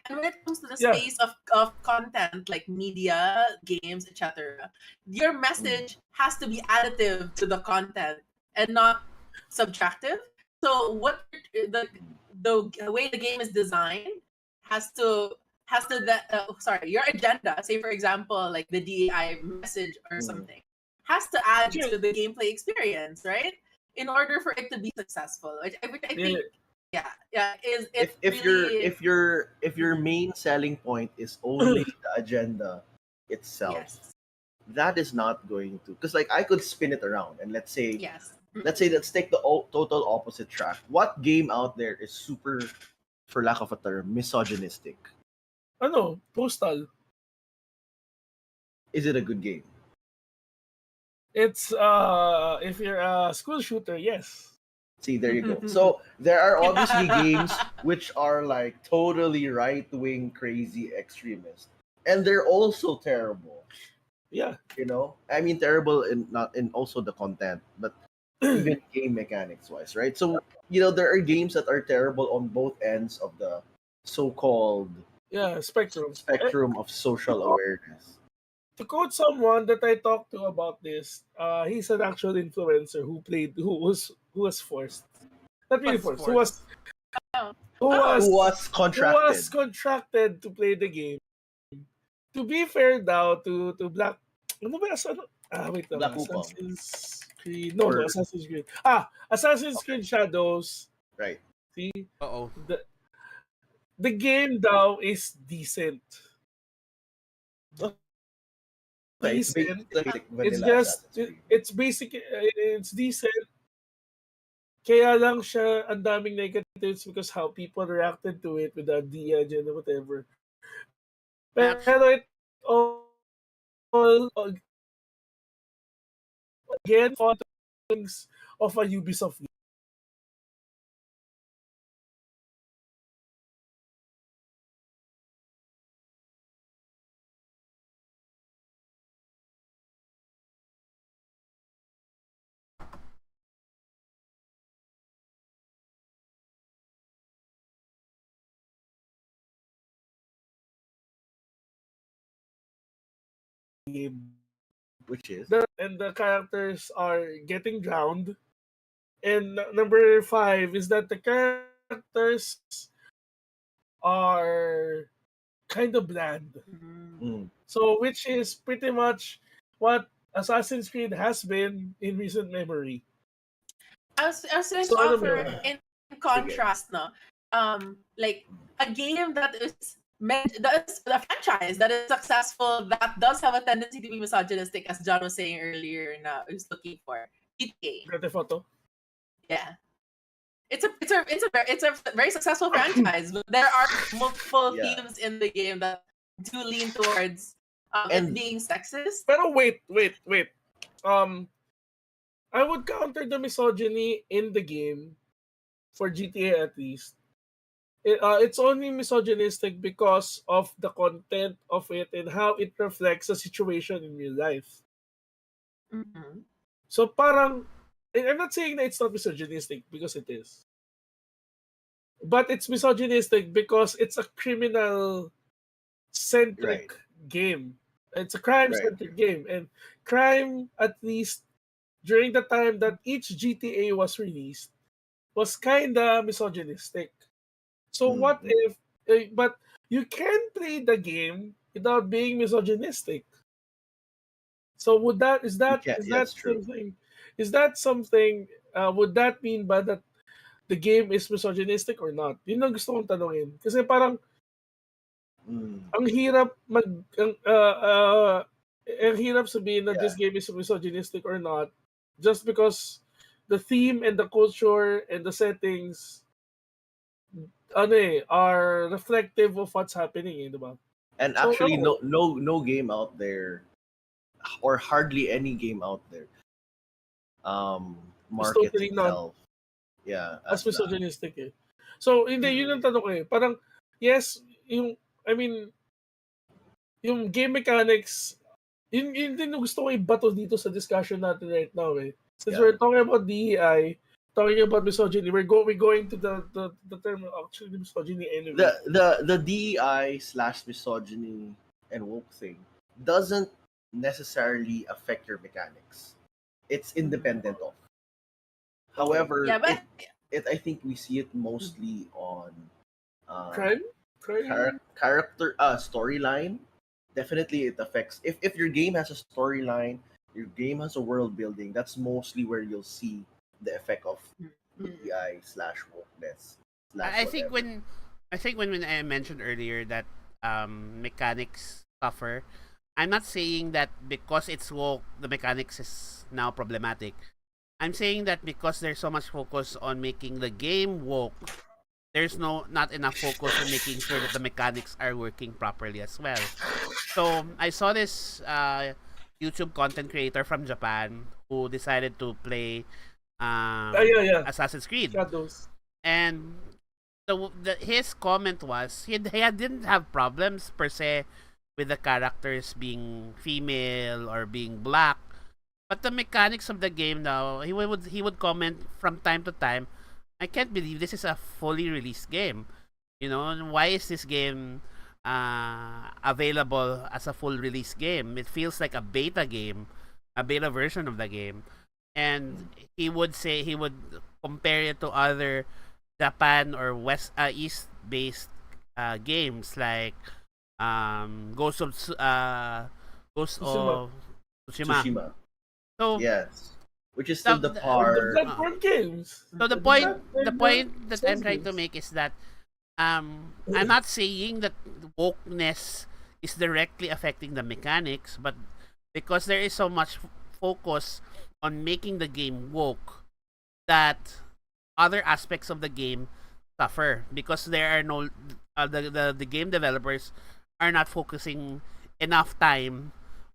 Speaker 4: And when it comes to the
Speaker 3: Yeah.
Speaker 4: space of content like media, games, etc., your
Speaker 2: Mm.
Speaker 4: message has to be additive to the content and not subtractive. So what the way the game is designed has to your agenda, say for example like the DEI message or
Speaker 2: Mm.
Speaker 4: something, has to add
Speaker 3: Sure.
Speaker 4: to the gameplay experience, right? In order for it to be successful, which I think is it
Speaker 2: If
Speaker 4: really
Speaker 2: if your main selling point is only the agenda itself,
Speaker 4: yes
Speaker 2: that is not going to, because like I could spin it around and let's say
Speaker 4: yes
Speaker 2: let's take the total opposite track. What game out there is super, for lack of a term, misogynistic?
Speaker 3: Postal.
Speaker 2: Is it a good game?
Speaker 3: It's if you're a school shooter, yes.
Speaker 2: See, there you go. So there are obviously games which are like totally right wing, crazy extremists, and they're also terrible.
Speaker 3: Yeah.
Speaker 2: You know, I mean, terrible in not in also the content, but even game mechanics wise, right? So there are games that are terrible on both ends of the so-called
Speaker 3: Yeah, Spectrum.
Speaker 2: spectrum of social awareness.
Speaker 3: To quote someone that I talked to about this, he's an actual influencer who was forced. Not really
Speaker 1: Was
Speaker 3: forced.
Speaker 1: forced.
Speaker 3: Who
Speaker 2: Who was
Speaker 3: who
Speaker 2: contracted?
Speaker 3: was contracted to play the game. To be fair daw to Black ano ba ano? Wait lang.
Speaker 2: Black Wukong.
Speaker 3: Assassin's Creed. No,
Speaker 2: Or-
Speaker 3: Assassin's Creed. Assassin's Creed Shadows.
Speaker 2: Right.
Speaker 3: See?
Speaker 1: Oh.
Speaker 3: The game daw is decent.
Speaker 2: Okay, it's
Speaker 3: Decent.
Speaker 2: basic vanilla
Speaker 3: It's just
Speaker 2: Assassin's Creed.
Speaker 3: it's basic it's decent. Kaya lang siya ang daming negatives because how people reacted to it with the agenda or whatever. Pero it all again things of a Ubisoft. Game.
Speaker 2: Which is
Speaker 3: And the characters are getting drowned. And number 5 is that the characters are kind of bland.
Speaker 2: mm,
Speaker 3: So, which is pretty much what Assassin's Creed has been in recent memory.
Speaker 4: I was going
Speaker 3: So,
Speaker 4: to
Speaker 3: ano
Speaker 4: offer
Speaker 3: ba?
Speaker 4: in contrast, no, like a game that is a franchise that is successful that does have a tendency to be misogynistic, as John was saying earlier. Now, I was looking for GTA.
Speaker 3: Grand Theft Auto.
Speaker 4: Yeah, it's a very successful franchise. But there are multiple
Speaker 2: Yeah.
Speaker 4: themes in the game that do lean towards it
Speaker 2: And-
Speaker 4: being sexist.
Speaker 3: Pero wait. I would counter the misogyny in the game for GTA at least. It's only misogynistic because of the content of it and how it reflects a situation in real life.
Speaker 4: Mhm.
Speaker 3: So parang, and I'm not saying that it's not misogynistic because it is. But it's misogynistic because it's a criminal centric game. It's a crime centric game. And crime, at least during the time that each GTA was released, was kinda misogynistic. So what if, but you can play the game without being misogynistic. So would that is that
Speaker 2: Yeah,
Speaker 3: is that
Speaker 2: that's true.
Speaker 3: something? Is that something? Would that mean ba that the game is misogynistic or not? Yun ang gusto kong tanungin. Kasi parang ang hirap ang hirap sabihin na this game is misogynistic or not just because the theme and the culture and the settings are reflective of what's happening, di ba?
Speaker 2: And
Speaker 3: So,
Speaker 2: actually,
Speaker 3: ano,
Speaker 2: no game out there, or hardly any game out there, markets
Speaker 3: totally not
Speaker 2: itself, yeah,
Speaker 3: as
Speaker 2: as that.
Speaker 3: misogynistic eh. So, hindi, yun ang tanong ko eh. Parang, yes, I mean, yung game mechanics, yun din yung gusto ko ibato dito sa discussion natin right now eh. Since we're talking about DEI, talking about misogyny, we're going to the term actually misogyny anyway.
Speaker 2: The DEI/misogyny and woke thing doesn't necessarily affect your mechanics. It's independent of. However,
Speaker 4: Yeah, but
Speaker 2: I think we see it mostly on
Speaker 3: Crime?
Speaker 2: character storyline. Definitely it affects if your game has a storyline, your game has a world building, that's mostly where you'll see the effect of DEI/wokeness.
Speaker 1: I think when I mentioned earlier that mechanics suffer, I'm not saying that because it's woke the mechanics is now problematic. I'm saying that because there's so much focus on making the game woke, there's not enough focus on making sure that the mechanics are working properly as well. So I saw this YouTube content creator from Japan who decided to play Assassin's Creed.
Speaker 3: Shadows.
Speaker 1: And his comment was he didn't have problems per se with the characters being female or being black, but the mechanics of the game now he would comment from time to time, I can't believe this is a fully released game. You know, why is this game available as a full release game? It feels like a beta game, a beta version of the game. And he would compare it to other Japan or East based games like Ghost of Tsushima. So
Speaker 2: yes, which is still the par.
Speaker 3: The Bloodborne games.
Speaker 1: So the point that I'm trying to make is that I'm not saying that wokeness is directly affecting the mechanics, but because there is so much focus on making the game woke, that other aspects of the game suffer because there are no the game developers are not focusing enough time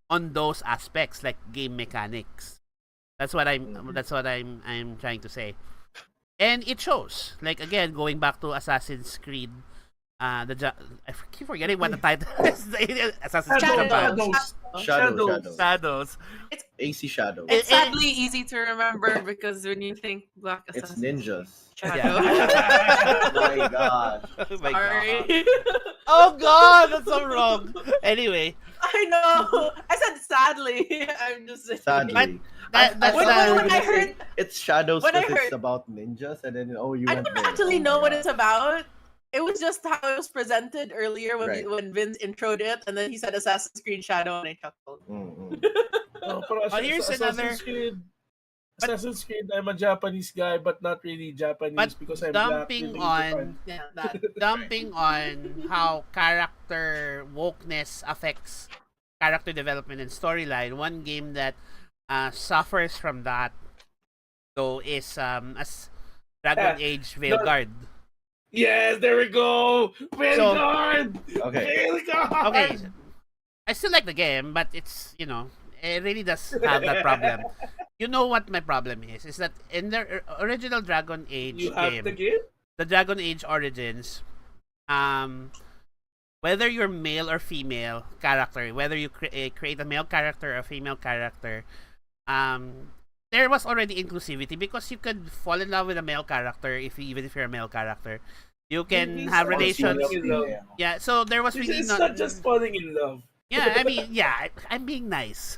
Speaker 1: on those aspects like game mechanics. That's what I'm trying to say. And it shows. Like again, going back to Assassin's Creed, I keep forgetting what the title is. Assassin's Creed Japan. Shadows.
Speaker 4: It's
Speaker 2: AC Shadow.
Speaker 4: It's sadly easy to remember because when you think Black
Speaker 2: It's
Speaker 4: Assassin,
Speaker 2: ninjas.
Speaker 4: Shadow.
Speaker 2: Oh my god.
Speaker 1: Oh my
Speaker 4: Sorry.
Speaker 1: god. Oh god, that's so wrong. Anyway,
Speaker 4: I know. I said sadly. I'm just saying.
Speaker 2: Sadly.
Speaker 1: that's
Speaker 4: when I
Speaker 2: say
Speaker 4: heard-
Speaker 2: it's shadows
Speaker 4: when I
Speaker 2: because it's
Speaker 4: heard-
Speaker 2: about ninjas, and then you
Speaker 4: I
Speaker 2: went
Speaker 4: don't
Speaker 2: there.
Speaker 4: actually
Speaker 2: Oh
Speaker 4: know
Speaker 2: my
Speaker 4: what
Speaker 2: God.
Speaker 4: it's about. It was just how it was presented earlier
Speaker 2: Right.
Speaker 4: when Vince introed it, and then he said Assassin's Creed Shadow, and I chuckled.
Speaker 3: Pero
Speaker 1: here's another-
Speaker 3: Assassin's Creed, I'm a Japanese guy, but not really Japanese
Speaker 1: But
Speaker 3: because I'm black.
Speaker 1: dumping
Speaker 3: living in
Speaker 1: on
Speaker 3: Japan.
Speaker 4: Yeah, that.
Speaker 1: dumping on how character wokeness affects character development and storyline. One game that suffers from that though is as Dragon Age Veilguard.
Speaker 3: Yes, there we go. Veilguard.
Speaker 2: Okay.
Speaker 3: Veilguard.
Speaker 1: Okay, I still like the game, but it's it really does have that problem. You know what my problem is that in the original Dragon Age
Speaker 3: You have
Speaker 1: game,
Speaker 3: the game.
Speaker 1: the Dragon Age Origins, whether you're male or female character, whether you create a male character or a female character, there was already inclusivity because you could fall in love with a male character even if you're a male character. You can
Speaker 3: Maybe
Speaker 1: have
Speaker 3: someone
Speaker 1: relations.
Speaker 3: falling in love.
Speaker 1: Yeah, so there was really
Speaker 3: It's not just falling in love.
Speaker 1: Yeah, I mean, yeah, I'm being nice.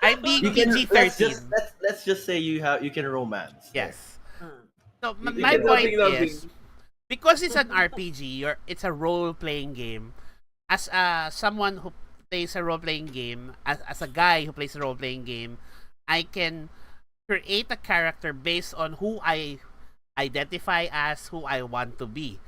Speaker 1: I'm being
Speaker 2: You can
Speaker 1: PG-13.
Speaker 2: let's just say you can romance.
Speaker 1: Yes.
Speaker 4: Mm.
Speaker 1: So
Speaker 2: You
Speaker 1: my
Speaker 2: can
Speaker 1: point
Speaker 3: loving.
Speaker 1: is, because it's an RPG or it's a role-playing game, as someone who plays a role-playing game, as a guy who plays a role-playing game, I can create a character based on who I identify as, who I want to be.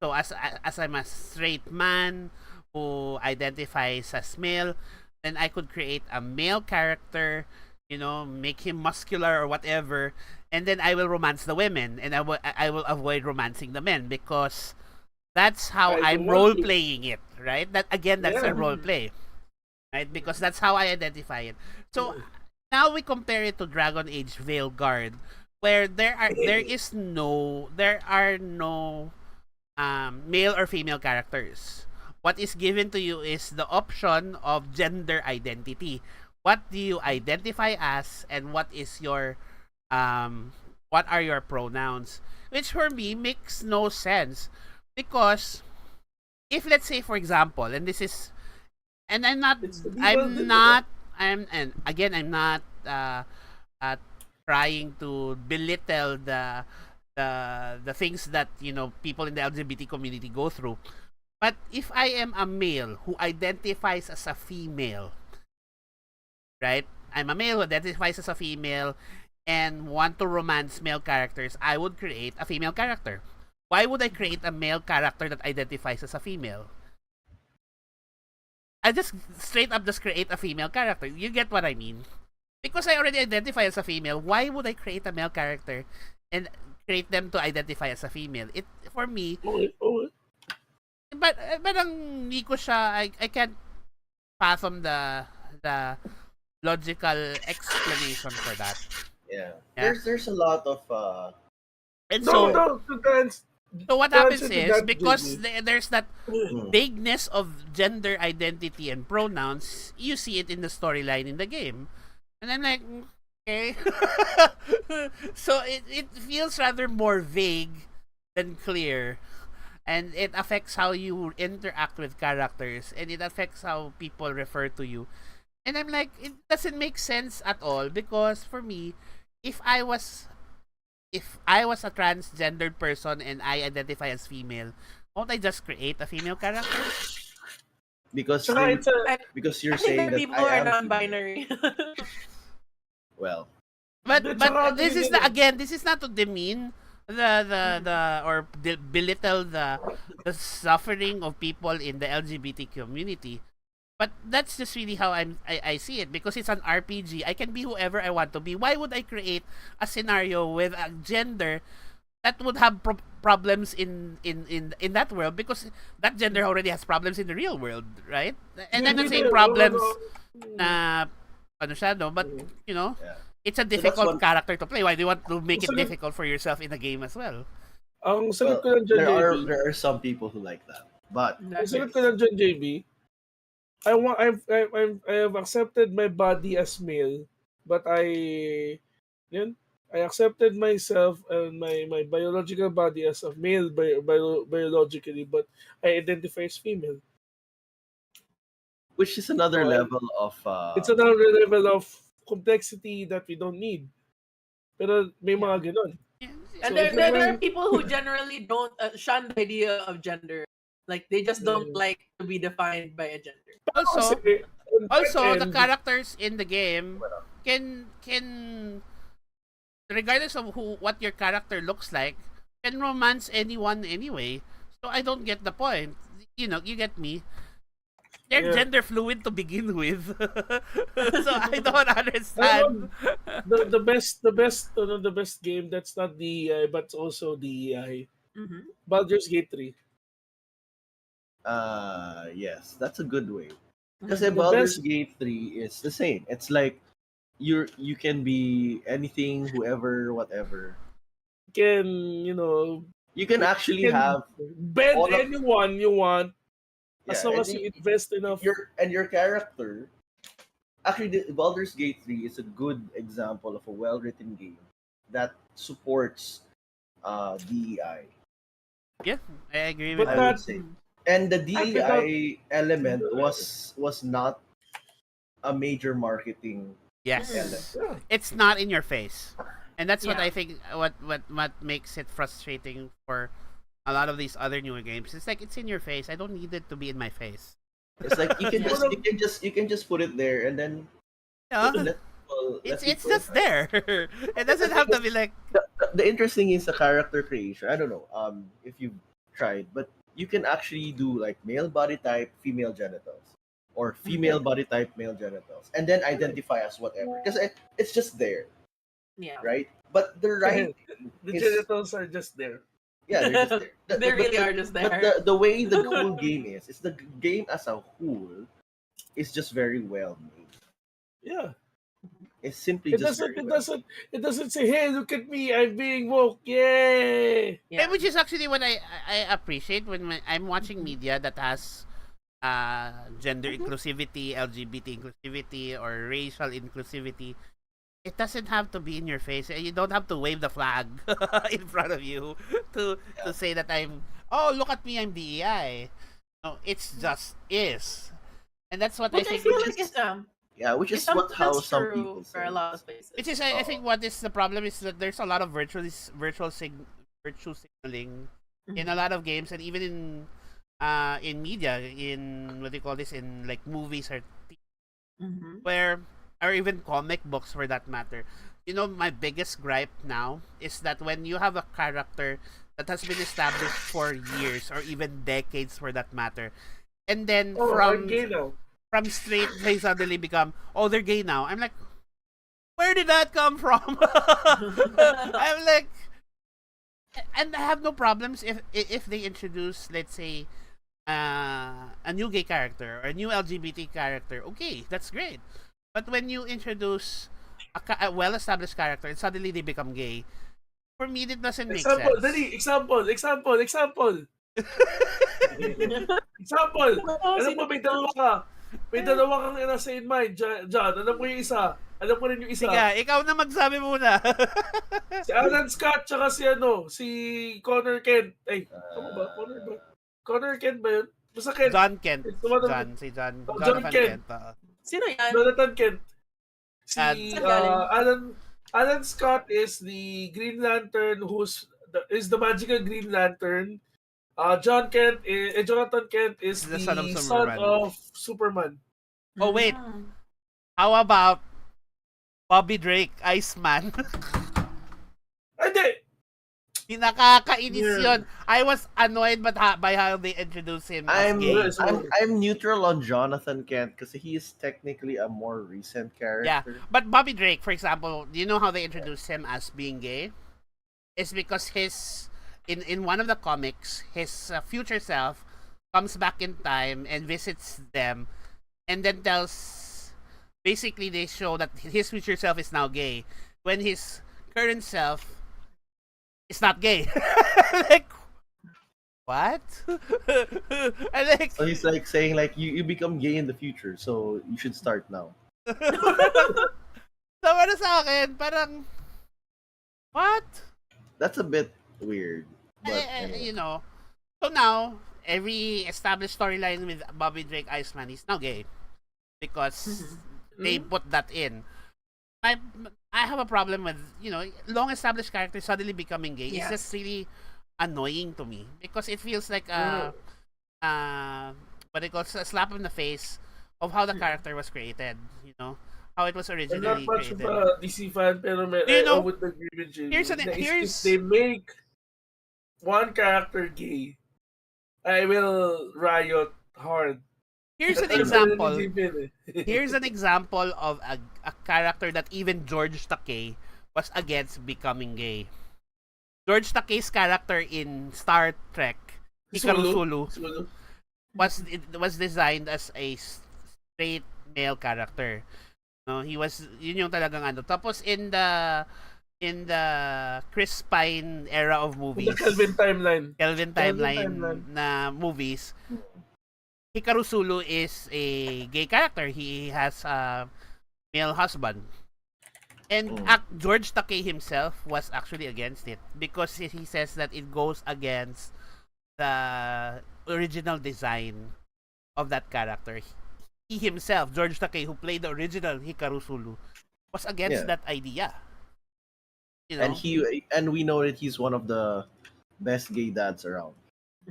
Speaker 1: So as I'm a straight man who identifies as male, then I could create a male character, make him muscular or whatever, and then I will romance the women, and I will avoid romancing the men because that's how
Speaker 3: I
Speaker 1: I'm
Speaker 3: don't
Speaker 1: role
Speaker 3: want to.
Speaker 1: playing it, right? That's
Speaker 3: Yeah.
Speaker 1: a role play, right? Because that's how I identify it. So now we compare it to Dragon Age Veilguard, where there are no male or female characters. What is given to you is the option of gender identity. What do you identify as, and what are your pronouns? Which for me makes no sense because if let's say for example, and this is, and I'm not,
Speaker 3: It's the
Speaker 1: I'm not, and again I'm not trying to belittle the things that people in the LGBT community go through. But if I am a male who identifies as a female, right? I'm a male who identifies as a female and want to romance male characters, I would create a female character. Why would I create a male character that identifies as a female? I just straight up just create a female character. You get what I mean? Because I already identify as a female, why would I create a male character and create them to identify as a female? It for me,
Speaker 3: Okay.
Speaker 1: but ang Nico siya, I can't fathom the logical explanation for that.
Speaker 2: Yeah.
Speaker 1: Yeah.
Speaker 2: There's a lot of
Speaker 1: And
Speaker 3: No,
Speaker 1: so
Speaker 3: no.
Speaker 1: so what
Speaker 3: to
Speaker 1: happens
Speaker 3: answer to
Speaker 1: is
Speaker 3: that,
Speaker 1: because
Speaker 3: JB.
Speaker 1: there's that
Speaker 2: mm,
Speaker 1: vagueness of gender identity and pronouns, you see it in the storyline in the game. And I'm like, okay. So it feels rather more vague than clear. And it affects how you interact with characters, and it affects how people refer to you. And I'm like, it doesn't make sense at all because for me, if I was a transgendered person and I identify as female, won't I just create a female character?
Speaker 2: because
Speaker 3: Tsaka
Speaker 2: they-
Speaker 3: it's a,
Speaker 4: I
Speaker 2: because
Speaker 4: I
Speaker 2: you're
Speaker 4: think
Speaker 2: saying
Speaker 4: there are
Speaker 2: that
Speaker 4: people who
Speaker 2: I
Speaker 4: are
Speaker 2: am female.
Speaker 4: non-binary.
Speaker 2: Well,
Speaker 1: But
Speaker 3: Tsaka
Speaker 1: this is
Speaker 3: yun
Speaker 1: this is not to demean belittle the suffering of people in the LGBT community. But that's just really how I see it because it's an RPG. I can be whoever I want to be. Why would I create a scenario with a gender that would have problems in that world because that gender already has problems in the real world, right? And I'm not saying problems na ano siya, no, but
Speaker 2: yeah.
Speaker 1: it's a
Speaker 2: that's
Speaker 1: difficult
Speaker 2: one-
Speaker 1: character to play. Why do you want to make it
Speaker 3: So,
Speaker 1: difficult for yourself in the game as well?
Speaker 3: Ang sagot ko
Speaker 2: Well,
Speaker 3: lang dyan, JB.
Speaker 2: there are some people who like that, but
Speaker 3: Ang sagot ko lang dyan, JB. I have accepted my body as male, but I accepted myself and my biological body as a male biologically, but I identify as female.
Speaker 2: which is another
Speaker 3: So,
Speaker 2: level of
Speaker 3: It's another level of complexity that we don't need. Pero may mga ganon.
Speaker 4: And
Speaker 3: So,
Speaker 4: there are
Speaker 3: it's
Speaker 4: people who generally don't shun the idea of gender. Like they just don't like to be defined by a gender.
Speaker 1: Also,
Speaker 3: Kasi, on that
Speaker 1: the
Speaker 3: end,
Speaker 1: characters in the game can regardless of what your character looks like, can romance anyone anyway. So I don't get the point. You get me. they're
Speaker 3: Yeah.
Speaker 1: gender fluid to begin with. So I don't understand.
Speaker 3: Ano, the best game that's not DEI but also DEI.
Speaker 4: Mm-hmm.
Speaker 3: Baldur's Gate 3.
Speaker 2: Yes, that's a good way. Because
Speaker 4: Mm-hmm.
Speaker 3: The
Speaker 2: Baldur's
Speaker 3: best
Speaker 2: Gate 3 is the same. It's like you can be anything, whoever, whatever.
Speaker 3: can, you know,
Speaker 2: You can
Speaker 3: you
Speaker 2: actually
Speaker 3: can
Speaker 2: have
Speaker 3: bend
Speaker 2: all of
Speaker 3: anyone you want as
Speaker 2: yeah,
Speaker 3: long
Speaker 2: and
Speaker 3: as you invest enough.
Speaker 2: your character. Actually, Baldur's Gate 3 is a good example of a well-written game that supports DEI.
Speaker 1: Yeah, I agree with
Speaker 3: But
Speaker 2: I
Speaker 1: that.
Speaker 2: would
Speaker 3: not
Speaker 2: say,
Speaker 4: Mm-hmm.
Speaker 2: and the
Speaker 3: without
Speaker 2: DEI element was not a major marketing element.
Speaker 1: Yes.
Speaker 3: yeah.
Speaker 1: It's not in your face. And that's what
Speaker 4: Yeah.
Speaker 1: I think what makes it frustrating for a lot of these other newer games. It's like it's in your face. I don't need it to be in my face.
Speaker 2: It's like you can
Speaker 4: Yeah.
Speaker 2: just
Speaker 3: Well,
Speaker 2: put it there and then
Speaker 1: Yeah.
Speaker 2: let
Speaker 1: It's
Speaker 2: people
Speaker 1: just
Speaker 2: interact.
Speaker 1: there. It doesn't have to be like
Speaker 2: The interesting is the character creation. I don't know if you've tried, but you can actually do like male body type, female genitals, or female body type, male genitals, and then identify as whatever because it's just there,
Speaker 4: Yeah.
Speaker 2: right? But the writing
Speaker 3: the
Speaker 2: is
Speaker 3: genitals are just there.
Speaker 2: yeah, they're just there.
Speaker 4: They really are just
Speaker 2: But
Speaker 4: there.
Speaker 2: the way the whole game is the game as a whole is just very well made.
Speaker 3: Yeah.
Speaker 2: It's simply
Speaker 3: It
Speaker 2: just
Speaker 3: doesn't
Speaker 2: very
Speaker 3: it
Speaker 2: well.
Speaker 3: doesn't it doesn't say, hey, look at me, I'm being woke. Yay.
Speaker 4: Yeah.
Speaker 1: which is actually what I appreciate I'm watching media that has gender inclusivity, LGBT inclusivity, or racial inclusivity. It doesn't have to be in your face. You don't have to wave the flag in front of you to say that oh, look at me, I'm DEI. No, it's just is. And that's what I
Speaker 4: Which I
Speaker 1: think
Speaker 4: feel
Speaker 2: Which
Speaker 4: like
Speaker 2: is
Speaker 4: is
Speaker 2: yeah, which is
Speaker 4: something
Speaker 2: what how
Speaker 4: that's
Speaker 2: some
Speaker 4: true
Speaker 2: people
Speaker 4: for
Speaker 2: say
Speaker 4: a lot
Speaker 2: it.
Speaker 4: of places.
Speaker 1: which is I think what is the problem is that there's a lot of virtual signaling in a lot of games and even in media, in what do you call this, in like movies or
Speaker 4: Mm-hmm.
Speaker 1: where or even comic books for that matter. You know, my biggest gripe now is that when you have a character that has been established for years or even decades for that matter, and then
Speaker 3: Oh, I'm gay now.
Speaker 1: from straight they suddenly become, oh, they're gay now. I'm like, where did that come from? I'm like, and I have no problems if they introduce, let's say, a new gay character or a new LGBT character. Okay, that's great. But when you introduce a well-established character and suddenly they become gay, for me it doesn't make
Speaker 3: Example,
Speaker 1: sense.
Speaker 3: dali, example. Example.
Speaker 4: Oh,
Speaker 3: Alam mo,
Speaker 4: sino-
Speaker 3: may dalawa ka. May dalawa kang nasa in mind, John. Alam ko yung isa. Alam ko rin yung isa.
Speaker 1: Sige, ikaw na magsabi muna.
Speaker 3: Si Alan Scott, tsaka si Connor Kent. Ay, tama ba? Connor ba? Connor Kent ba yun? Basta Kent.
Speaker 1: John Kent.
Speaker 3: It's the one of
Speaker 1: Si John.
Speaker 3: Oh, John
Speaker 1: Jonathan
Speaker 3: Kent.
Speaker 1: Kent.
Speaker 4: Sino yan?
Speaker 3: Jonathan Kent. Si
Speaker 1: And-
Speaker 3: Alan Scott is the Green Lantern is the magical Green Lantern. Jonathan Kent is
Speaker 1: The
Speaker 3: the
Speaker 1: son of
Speaker 3: son
Speaker 1: Superman.
Speaker 3: of Superman.
Speaker 1: Oh, wait.
Speaker 4: Mm.
Speaker 1: How about Bobby Drake, Iceman?
Speaker 3: Hindi!
Speaker 1: Nakakainis
Speaker 3: Yeah.
Speaker 1: yun. I was annoyed by how they introduced him as
Speaker 2: I'm,
Speaker 1: gay.
Speaker 2: I'm neutral on Jonathan Kent because he is technically a more recent
Speaker 1: Yeah,
Speaker 2: character.
Speaker 1: but Bobby Drake, for example, do you know how they introduced him as being gay? It's because in one of the comics, his future self comes back in time and visits them, and then basically they show that his future self is now gay when his current self is not gay. Like, what? I like.
Speaker 2: So he's like saying like you become gay in the future, so you should start now.
Speaker 1: So ano sa akin, parang, what?
Speaker 2: That's a bit weird. But anyway.
Speaker 1: You know, so now, every established storyline with Bobby Drake Iceman is now gay. Because they put that in. I have a problem with, long established characters suddenly becoming gay.
Speaker 4: Yes.
Speaker 1: It's just really annoying to me. Because it feels like what they call a slap in the face of how the character was created. How it was
Speaker 3: I'm not
Speaker 1: originally
Speaker 3: much of
Speaker 1: created.
Speaker 3: a DC fan, pero I would agree with you. If they make one character gay, I will riot hard.
Speaker 1: Here's an example. Here's an example of a character that even George Takei was against becoming gay. George Takei's character in Star Trek, Hikaru Sulu, was designed as a straight male character. No, he was yun yung talagang ano. Tapos in the Chris Pine era of movies,
Speaker 3: The Kelvin timeline.
Speaker 1: Kelvin timeline na movies, Hikaru Sulu is a gay character. He has a male husband. And George Takei himself was actually against it because he says that it goes against the original design of that character. He himself, George Takei, who played the original Hikaru Sulu, was against that idea. You know?
Speaker 2: And we know that he's one of the best gay dads around.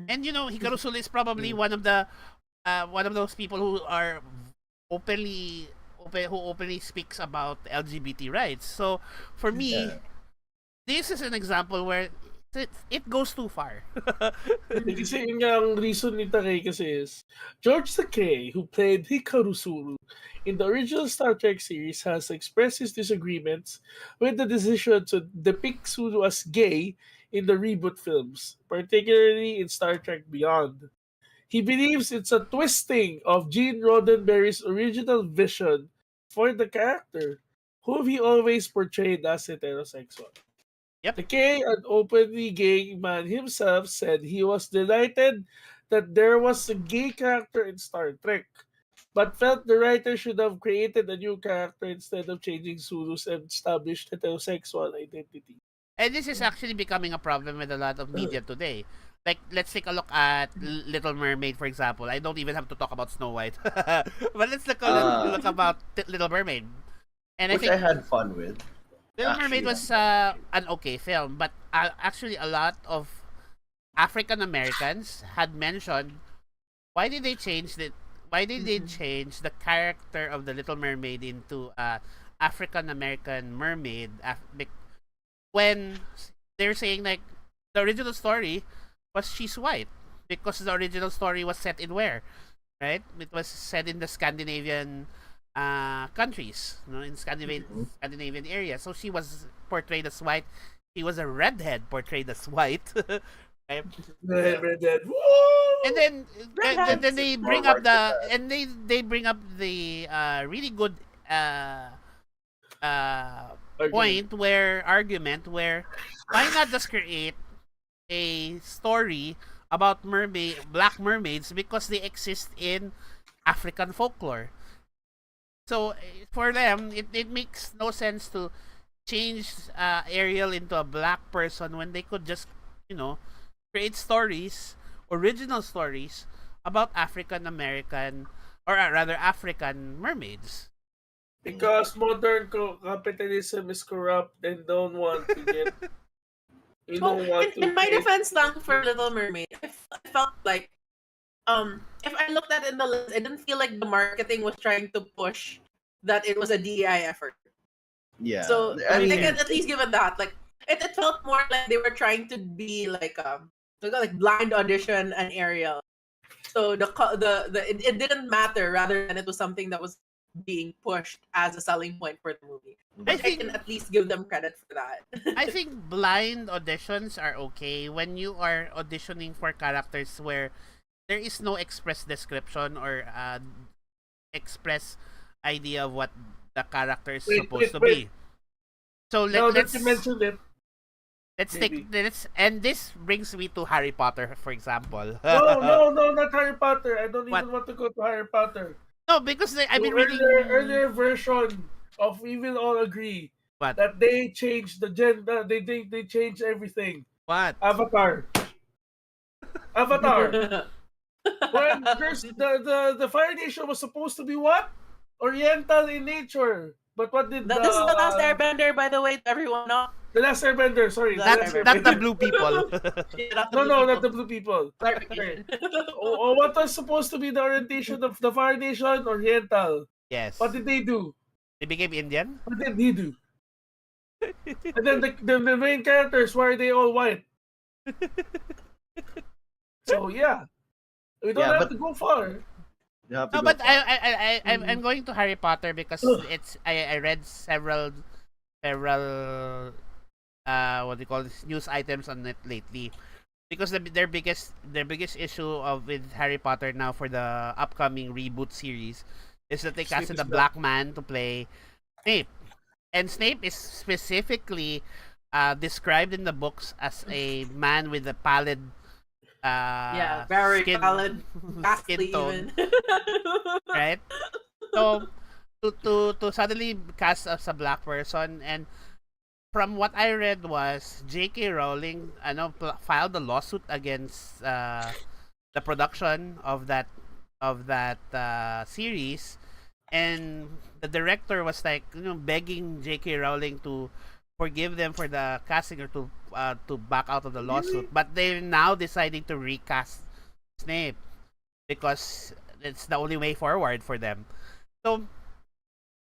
Speaker 1: And Hikaru Sulu is probably one of those people who are openly speaks about LGBT rights. So for me, this is an example where it goes too far.
Speaker 3: Kasi yun nga ang reason ni Takei kasi is George Takei, who played Hikaru Sulu in the original Star Trek series, has expressed his disagreements with the decision to depict Sulu as gay in the reboot films, particularly in Star Trek Beyond. He believes it's a twisting of Gene Roddenberry's original vision for the character, whom he always portrayed as heterosexual.
Speaker 1: Yep.
Speaker 3: Takei, an openly gay man himself, said he was delighted that there was a gay character in Star Trek, but felt the writer should have created a new character instead of changing Sulu's established heterosexual identity.
Speaker 1: And this is actually becoming a problem with a lot of media today. Like, let's take a look at Little Mermaid, for example. I don't even have to talk about Snow White. But let's look about Little Mermaid. And
Speaker 2: Which I had fun with.
Speaker 1: Little Mermaid was an okay film, but actually a lot of African Americans had mentioned why did they change the character of the Little Mermaid into African American mermaid when they're saying like the original story was she's white because the original story was set in where, right? It was set in the Scandinavian countries, in Scandinavian area. So she was portrayed as white. He was a redhead portrayed as white. Right?
Speaker 3: Redhead.
Speaker 1: And then they bring up the really good argument where why not just create a story about black mermaids because they exist in African folklore. So for them, it makes no sense to change Ariel into a black person when they could just, create original stories about African American, or rather African mermaids.
Speaker 3: Because modern capitalism is corrupt and don't want to get.
Speaker 4: In my defense, lang for Little Mermaid, I felt like if I looked at it in the list, I didn't feel like the marketing was trying to push that it was a DEI effort.
Speaker 2: Yeah.
Speaker 4: So I mean, at least given that, like it felt more like they were trying to be like blind audition and Ariel. So it didn't matter, rather than it was something that was being pushed as a selling point for the movie. I can at least give them credit for that.
Speaker 1: I think blind auditions are okay when you are auditioning for characters where there is no express description or express idea of what the character is supposed to be. So let's
Speaker 3: mention it.
Speaker 1: And this brings me to Harry Potter, for example.
Speaker 3: No, not Harry Potter. I don't even want to go to Harry Potter.
Speaker 1: No, because I've been reading
Speaker 3: earlier version of We Will All Agree that they changed the gender. They changed everything.
Speaker 1: What?
Speaker 3: Avatar. When there's the Fire Nation was supposed to be what? Oriental in nature. But what did
Speaker 4: this is the Last Airbender, by the way, to everyone. No?
Speaker 3: The Last Airbender, sorry.
Speaker 1: Not the blue people.
Speaker 3: Not the blue people. Sorry. What was supposed to be the orientation of the Fire Nation? Oriental.
Speaker 1: Yes.
Speaker 3: What did they do?
Speaker 1: They became Indian?
Speaker 3: What did he do? And then the main characters, why are they all white? So, yeah. We don't have to go far.
Speaker 2: You have to
Speaker 1: No,
Speaker 2: go
Speaker 1: but I,
Speaker 2: far.
Speaker 1: I, I, I, I'm
Speaker 3: Mhm.
Speaker 1: I'm going to Harry Potter because I read several what do you call this, news items on it lately, because their biggest issue of with Harry Potter now for the upcoming reboot series is that they
Speaker 3: Snape
Speaker 1: casted
Speaker 3: is
Speaker 1: a
Speaker 3: black.
Speaker 1: black man to play Snape, and Snape is specifically described in the books as a man with a pallid
Speaker 4: Yeah, very
Speaker 1: skin
Speaker 4: valid,
Speaker 1: skin
Speaker 4: ghastly
Speaker 1: tone,
Speaker 4: even.
Speaker 1: right? So to suddenly cast as a black person, and from what I read was J.K. Rowling filed a lawsuit against the production of that series, and the director was like, begging J.K. Rowling to forgive them for the casting, or to back out of the lawsuit,
Speaker 2: Really?
Speaker 1: but they're now deciding to recast Snape because it's the only way forward for them. So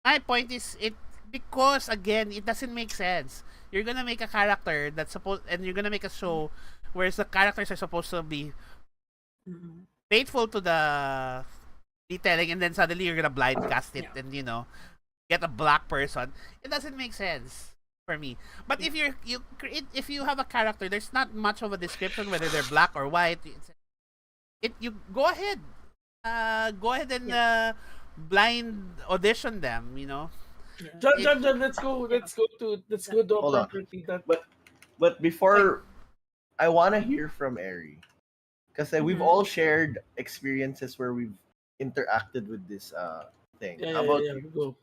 Speaker 1: my point is, it because again it doesn't make sense. You're gonna make a character that's supposed, and you're gonna make a show where the characters are supposed to be
Speaker 4: Mhm.
Speaker 1: faithful to the detailing, and then suddenly you're gonna blind cast it
Speaker 4: Yeah.
Speaker 1: and get a black person. It doesn't make sense for me. But if you have a character, there's not much of a description whether they're black or white. You go ahead, and
Speaker 4: Yeah.
Speaker 1: blind audition them.
Speaker 4: Yeah.
Speaker 3: John,
Speaker 1: It
Speaker 3: John, John, let's go.
Speaker 4: Yeah.
Speaker 3: Let's
Speaker 4: Yeah.
Speaker 3: go to a
Speaker 2: Hold on.
Speaker 3: property that.
Speaker 2: But but
Speaker 4: Wait.
Speaker 2: before, I want to hear from Ari, because we've
Speaker 4: Mhm.
Speaker 2: all shared experiences where we've interacted with this thing.
Speaker 3: Yeah,
Speaker 2: How
Speaker 3: yeah, yeah,
Speaker 2: about
Speaker 3: yeah.
Speaker 2: you?
Speaker 3: Go.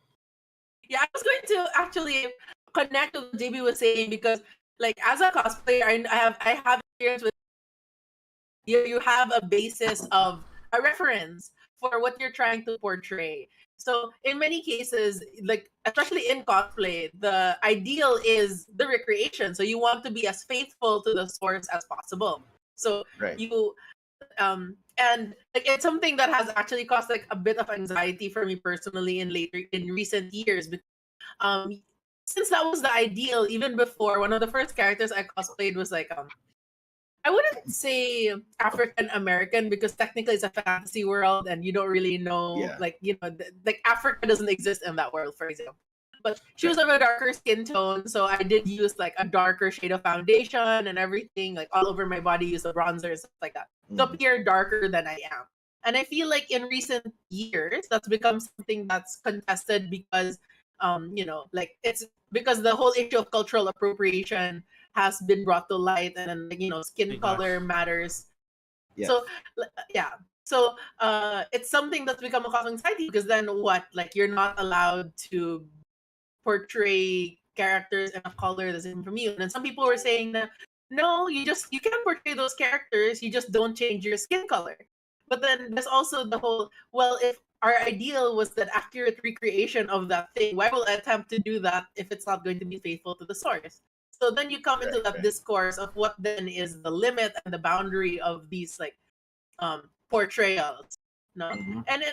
Speaker 4: Yeah, I was going to actually connect to what JB was saying because, like, as a cosplayer, I have experience with you have a basis of a reference for what you're trying to portray. So in many cases, like especially in cosplay, the ideal is the recreation. So you want to be as faithful to the source as possible. So
Speaker 2: Right.
Speaker 4: you and like it's something that has actually caused like a bit of anxiety for me personally in recent years because um since that was the ideal even before. One of the first characters I cosplayed was like I wouldn't say African American because technically it's a fantasy world and you don't really know,
Speaker 2: Yeah.
Speaker 4: like, like Africa doesn't exist in that world, for example. But she was
Speaker 2: Right.
Speaker 4: of a darker skin tone, so I did use like a darker shade of foundation and everything, like all over my body, use a bronzer and stuff like that to
Speaker 2: Mhm.
Speaker 4: appear darker than I am. And I feel like in recent years, that's become something that's contested because, like it's because the whole issue of cultural appropriation has been brought to light and then like,
Speaker 1: my
Speaker 4: skin
Speaker 1: gosh.
Speaker 4: color matters.
Speaker 2: Yes.
Speaker 4: So yeah, so it's something that's become a cause of anxiety because then what, like you're not allowed to portray characters in a color that's different from you. And then some people were saying that no, you can portray those characters, you just don't change your skin color. But then there's also the whole, well, if our ideal was that accurate recreation of that thing, why will I attempt to do that if it's not going to be faithful to the source? So then you come into
Speaker 2: Right.
Speaker 4: that
Speaker 2: Right.
Speaker 4: discourse of what then is the limit and the boundary of these like portrayals, no.
Speaker 2: Mhm.
Speaker 4: And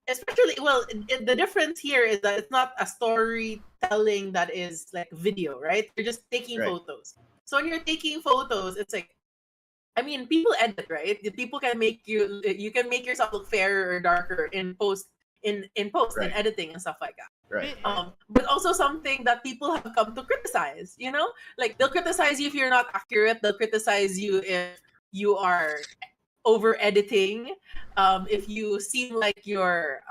Speaker 4: especially, well, the difference here is that it's not a storytelling that is like video, right? You're just taking
Speaker 2: Right.
Speaker 4: photos. So when you're taking photos, it's like, I mean, people edit, right? People can you can make yourself look fairer or darker in
Speaker 2: Right.
Speaker 4: editing and stuff like that.
Speaker 2: Right. Right.
Speaker 4: But also something that people have come to criticize, like they'll criticize you if you're not accurate, they'll criticize you if you are over editing, if you seem like you're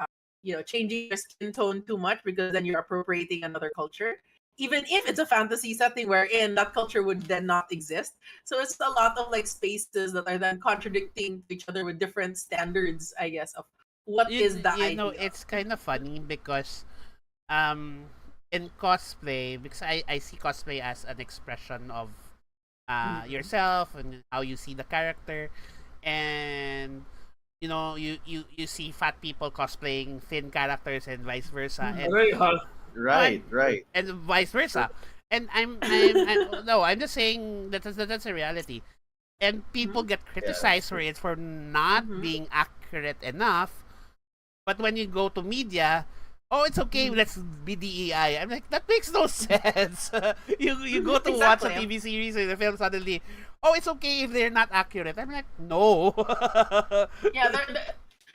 Speaker 4: changing your skin tone too much because then you're appropriating another culture, even if it's a fantasy setting wherein that culture would then not exist. So it's a lot of like spaces that are then contradicting to each other with different standards, I guess, of what is the ideal.
Speaker 1: It's kind of funny because um in cosplay, because I see cosplay as an expression of
Speaker 4: Mhm.
Speaker 1: yourself and how you see the character, and you see fat people cosplaying thin characters and vice versa,
Speaker 4: Mhm.
Speaker 1: and
Speaker 3: Right, huh?
Speaker 2: Right. Right.
Speaker 1: vice versa. And no, I'm just saying that's a reality, and people
Speaker 4: Mhm.
Speaker 1: get
Speaker 2: Yeah. That's
Speaker 1: criticized for
Speaker 2: true.
Speaker 1: it for not
Speaker 4: Mhm.
Speaker 1: being accurate enough. But when you go to media, oh, it's okay,
Speaker 4: Mhm.
Speaker 1: let's be DEI. I'm like, that makes no sense. You go to watch a
Speaker 4: Exactly.
Speaker 1: TV series or a film, suddenly, oh, it's okay if they're not accurate. I'm like, no.
Speaker 4: Yeah,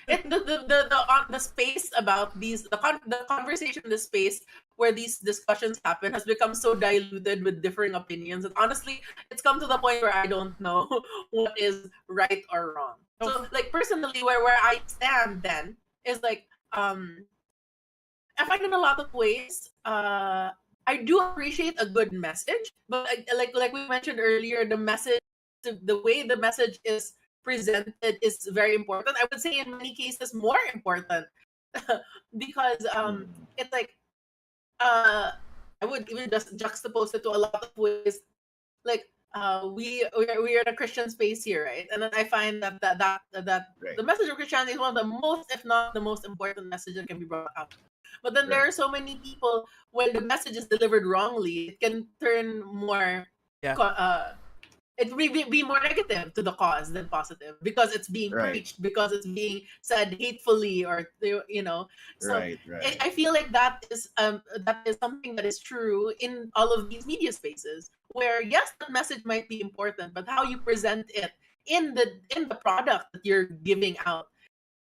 Speaker 4: the space about the conversation in the space where these discussions happen has become so diluted with differing opinions, and honestly, it's come to the point where I don't know what is right or wrong. So like personally, where I stand then is like I find in a lot of ways, I do appreciate a good message, but like we mentioned earlier, the way the message is presented is very important. I would say in many cases more important because it's like I would even just juxtapose it to a lot of ways. Like we are in a Christian space here, right? And then I find that
Speaker 2: Right.
Speaker 4: the message of Christianity is one of the most, if not the most important message that can be brought out. But then there
Speaker 2: Right.
Speaker 4: are so many people when the message is delivered wrongly, it can turn more
Speaker 1: Yeah.
Speaker 4: it be more negative to the cause than positive because it's being
Speaker 2: Right.
Speaker 4: preached, because it's being said hatefully, or so
Speaker 2: Right. Right.
Speaker 4: I feel like that is something that is true in all of these media spaces where yes, the message might be important, but how you present it in the product that you're giving out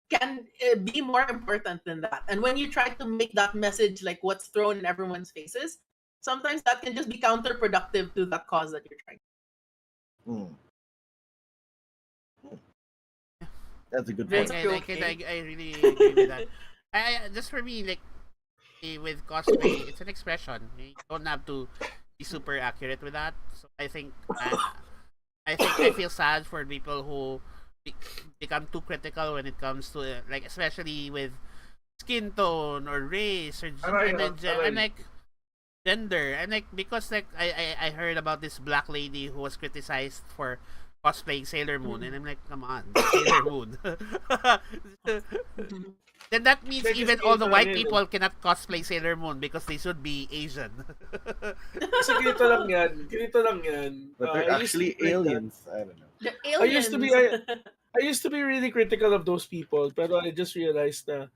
Speaker 4: can be more important than that. And when you try to make that message like what's thrown in everyone's faces, sometimes that can just be counterproductive to that cause that you're trying.
Speaker 2: Mm. That's a good
Speaker 1: I,
Speaker 2: point.
Speaker 1: I really agree with that. Just for me, like with cosplay, it's an expression. You don't have to be super accurate with that. So I think I feel sad for people who become too critical when it comes to like especially with skin tone or race or and like gender and like because like I heard about this black lady who was criticized for cosplaying Sailor Moon and I'm like, come on, Sailor Moon. Then that means
Speaker 3: Like,
Speaker 1: even
Speaker 3: it's
Speaker 1: all the
Speaker 3: ganito
Speaker 1: white
Speaker 3: lang yun,
Speaker 1: people cannot cosplay Sailor Moon because they should be Asian.
Speaker 3: Kasi ganito lang yan. Ganito lang yan.
Speaker 2: But they're
Speaker 3: I used to
Speaker 2: actually
Speaker 3: be like that.
Speaker 2: aliens. I don't know.
Speaker 4: The
Speaker 3: I used to be
Speaker 4: aliens.
Speaker 3: I used to be really critical of those people, pero I just realized na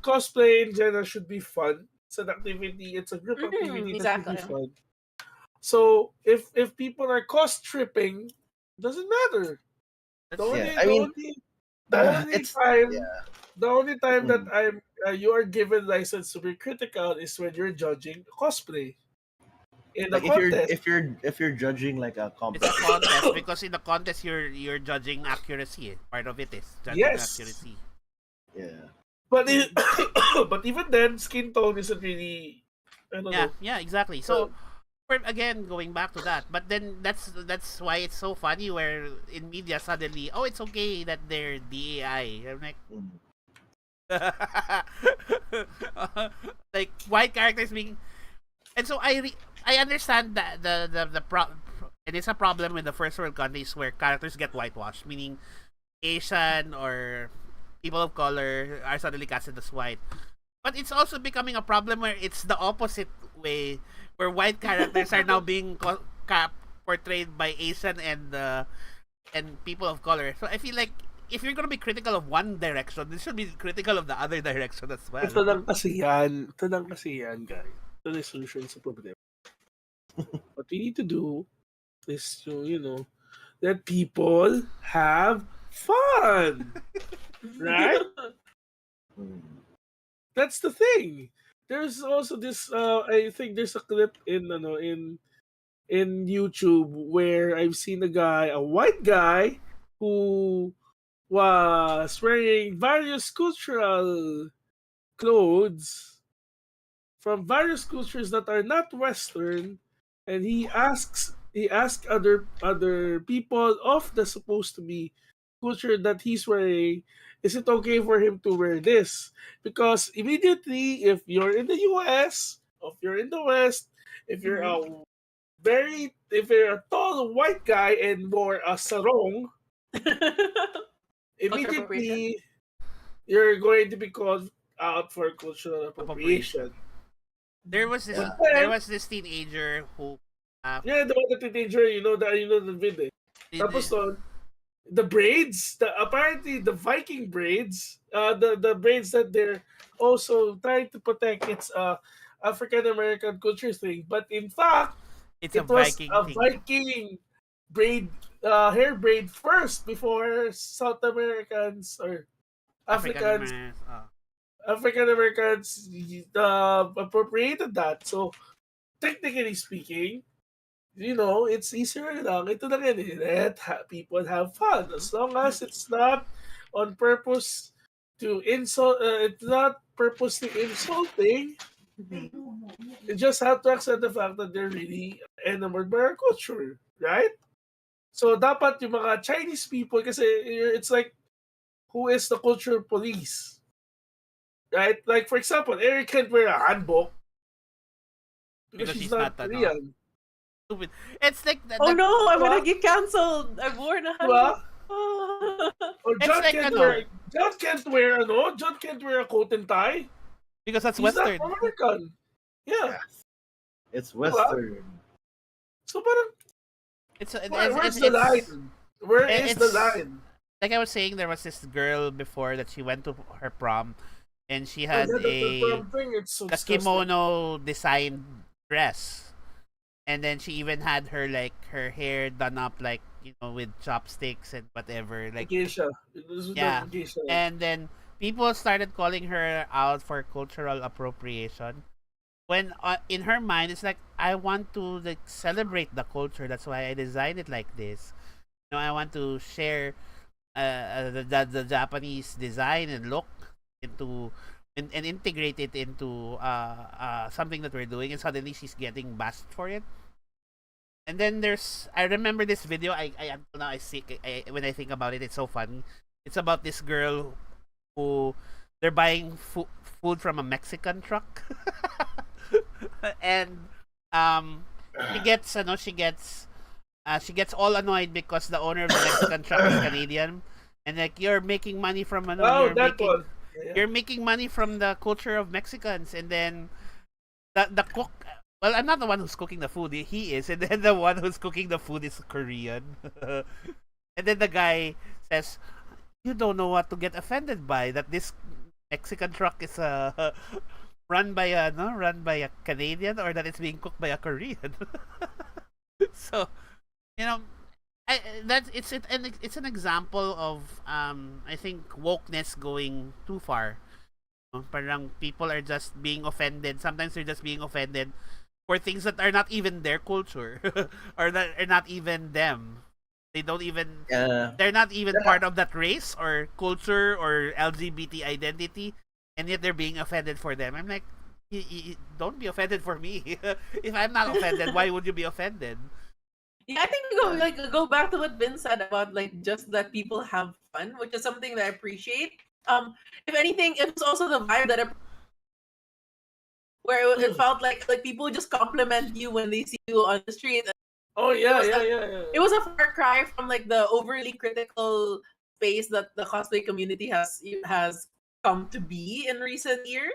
Speaker 3: cosplay in general should be fun. It's an activity. It's a group activity that should be
Speaker 4: Exactly.
Speaker 3: fun. So if people are cost tripping, doesn't matter. The only,
Speaker 2: Yeah, I mean,
Speaker 3: the only
Speaker 2: it's
Speaker 3: time
Speaker 2: yeah.
Speaker 3: the only time that
Speaker 2: Mm.
Speaker 3: you are given license to be critical is when you're judging cosplay in a
Speaker 2: Like if you're
Speaker 3: contest.
Speaker 2: if you're judging like a
Speaker 1: It's a
Speaker 2: competition.
Speaker 1: contest because in the contest you're judging accuracy. Part of it is judging
Speaker 3: Yes.
Speaker 1: accuracy.
Speaker 2: Yeah.
Speaker 3: But but even then, skin tone isn't really. I don't know.
Speaker 1: Yeah, exactly. So again, going back to that, but then that's why it's so funny where in media suddenly, oh, it's okay that they're DAI. I'm like,
Speaker 2: Mm.
Speaker 1: like white characters being, and so I understand that and it's a problem with the first world countries where characters get whitewashed, meaning Asian or people of color are suddenly casted as white. But it's also becoming a problem where it's the opposite way, where white characters are now being portrayed by Asian and people of color. So I feel like if you're gonna be critical of one direction, you should be critical of the other direction as well.
Speaker 3: Ito lang kasi yan. Ito lang kasi yan, guys. Ito na yung solution sa problema. What we need to do is to, let people have fun. Right?
Speaker 2: Mm.
Speaker 3: That's the thing. There's also this I think there's a clip in YouTube where I've seen a white guy who was wearing various cultural clothes from various cultures that are not Western, and he asked other people of the supposed to be culture that he's wearing, is it okay for him to wear this? Because immediately, if you're in the US, if you're in the West, if you're if you're a tall white guy and wore a sarong, immediately you're going to be called out for cultural appropriation.
Speaker 1: There was this
Speaker 2: Yeah.
Speaker 1: there was this teenager who
Speaker 3: Yeah, the one, the teenager, the vid. Tapos doon, the braids, apparently the Viking braids, the braids that they're also trying to protect, it's African American culture thing, but in fact,
Speaker 1: it's a
Speaker 3: it was
Speaker 1: Viking
Speaker 3: a
Speaker 1: thing.
Speaker 3: Viking braid, hair braid first before South Americans or Africans
Speaker 1: Americans.
Speaker 3: African Americans appropriated that. So technically speaking, it's easier lang. Ito na rin, let people have fun. As long as it's not on purpose to insult, it's not purposely insulting, you just have to accept the fact that they're really enamored by our culture, right? So dapat yung mga Chinese people, kasi it's like, who is the cultural police? Right? Like, for example, Eric can't wear a hanbok because she's not Korean.
Speaker 1: Stupid. It's like
Speaker 4: Oh no, I'm
Speaker 3: Diba?
Speaker 4: gonna get cancelled. I wore a
Speaker 3: Diba? Or
Speaker 1: It's
Speaker 3: John
Speaker 1: like,
Speaker 3: John can't wear a coat and tie.
Speaker 1: because that's
Speaker 3: He's
Speaker 1: Western.
Speaker 3: not American. Yeah.
Speaker 2: It's Western.
Speaker 3: So parang, where's the
Speaker 1: it's
Speaker 3: line? Where is the
Speaker 1: it's-
Speaker 3: line?
Speaker 1: like I was saying, there was this girl before that she went to her prom, and she had
Speaker 3: The prom thing, it's so
Speaker 1: a
Speaker 3: disgusting.
Speaker 1: kimono designed dress, and then she even had her hair done up like with chopsticks and whatever, like
Speaker 3: Geisha. This is
Speaker 1: Yeah.
Speaker 3: the geisha.
Speaker 1: and then people started calling her out for cultural appropriation. When in her mind, it's like, I want to like celebrate the culture. That's why I designed it like this. I want to share the Japanese design and look into and integrate it into something that we're doing, and suddenly she's getting bashed for it. And then I remember this video. I until now when I think about it, it's so funny. It's about this girl who they're buying food from a Mexican truck, and she gets all annoyed because the owner of the Mexican truck is Canadian, and like, you're making money from you're making money from the culture of Mexicans, and then the cook. Well, I'm not the one who's cooking the food. He is, and then the one who's cooking the food is Korean. And then the guy says, "You don't know what to get offended by. That this Mexican truck is run by a Canadian, or that it's being cooked by a Korean." So, it's an example of I think wokeness going too far. Parang people are just being offended. Sometimes they're just being offended for things that are not even their culture or that are not even them. They don't even they're not even part of that race or culture or LGBT identity, and yet they're being offended for them. I'm like, don't be offended for me. If I'm not offended, why would you be offended?
Speaker 4: Yeah, I think we go back to what Vin said about like just that people have fun, which is something that I appreciate. If anything, it was also the vibe that where it felt like people just compliment you when they see you on the street.
Speaker 3: Oh yeah,
Speaker 4: It was
Speaker 3: yeah.
Speaker 4: It was a far cry from like the overly critical space that the cosplay community has come to be in recent years.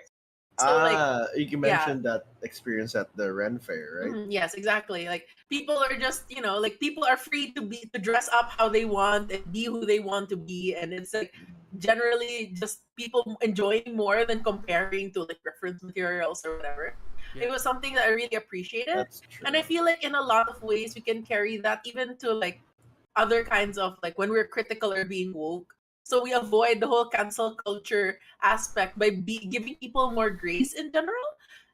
Speaker 4: So
Speaker 2: you mentioned that experience at the Ren Fair, right?
Speaker 4: Yes, exactly. Like people are just, like people are free to dress up how they want and be who they want to be, and it's like generally just people enjoying more than comparing to like reference materials or whatever.
Speaker 1: Yeah.
Speaker 4: It was something that I really appreciated.
Speaker 2: That's true.
Speaker 4: And I feel like in a lot of ways we can carry that even to like other kinds of like when we're critical or being woke. So we avoid the whole cancel culture aspect by giving people more grace in general.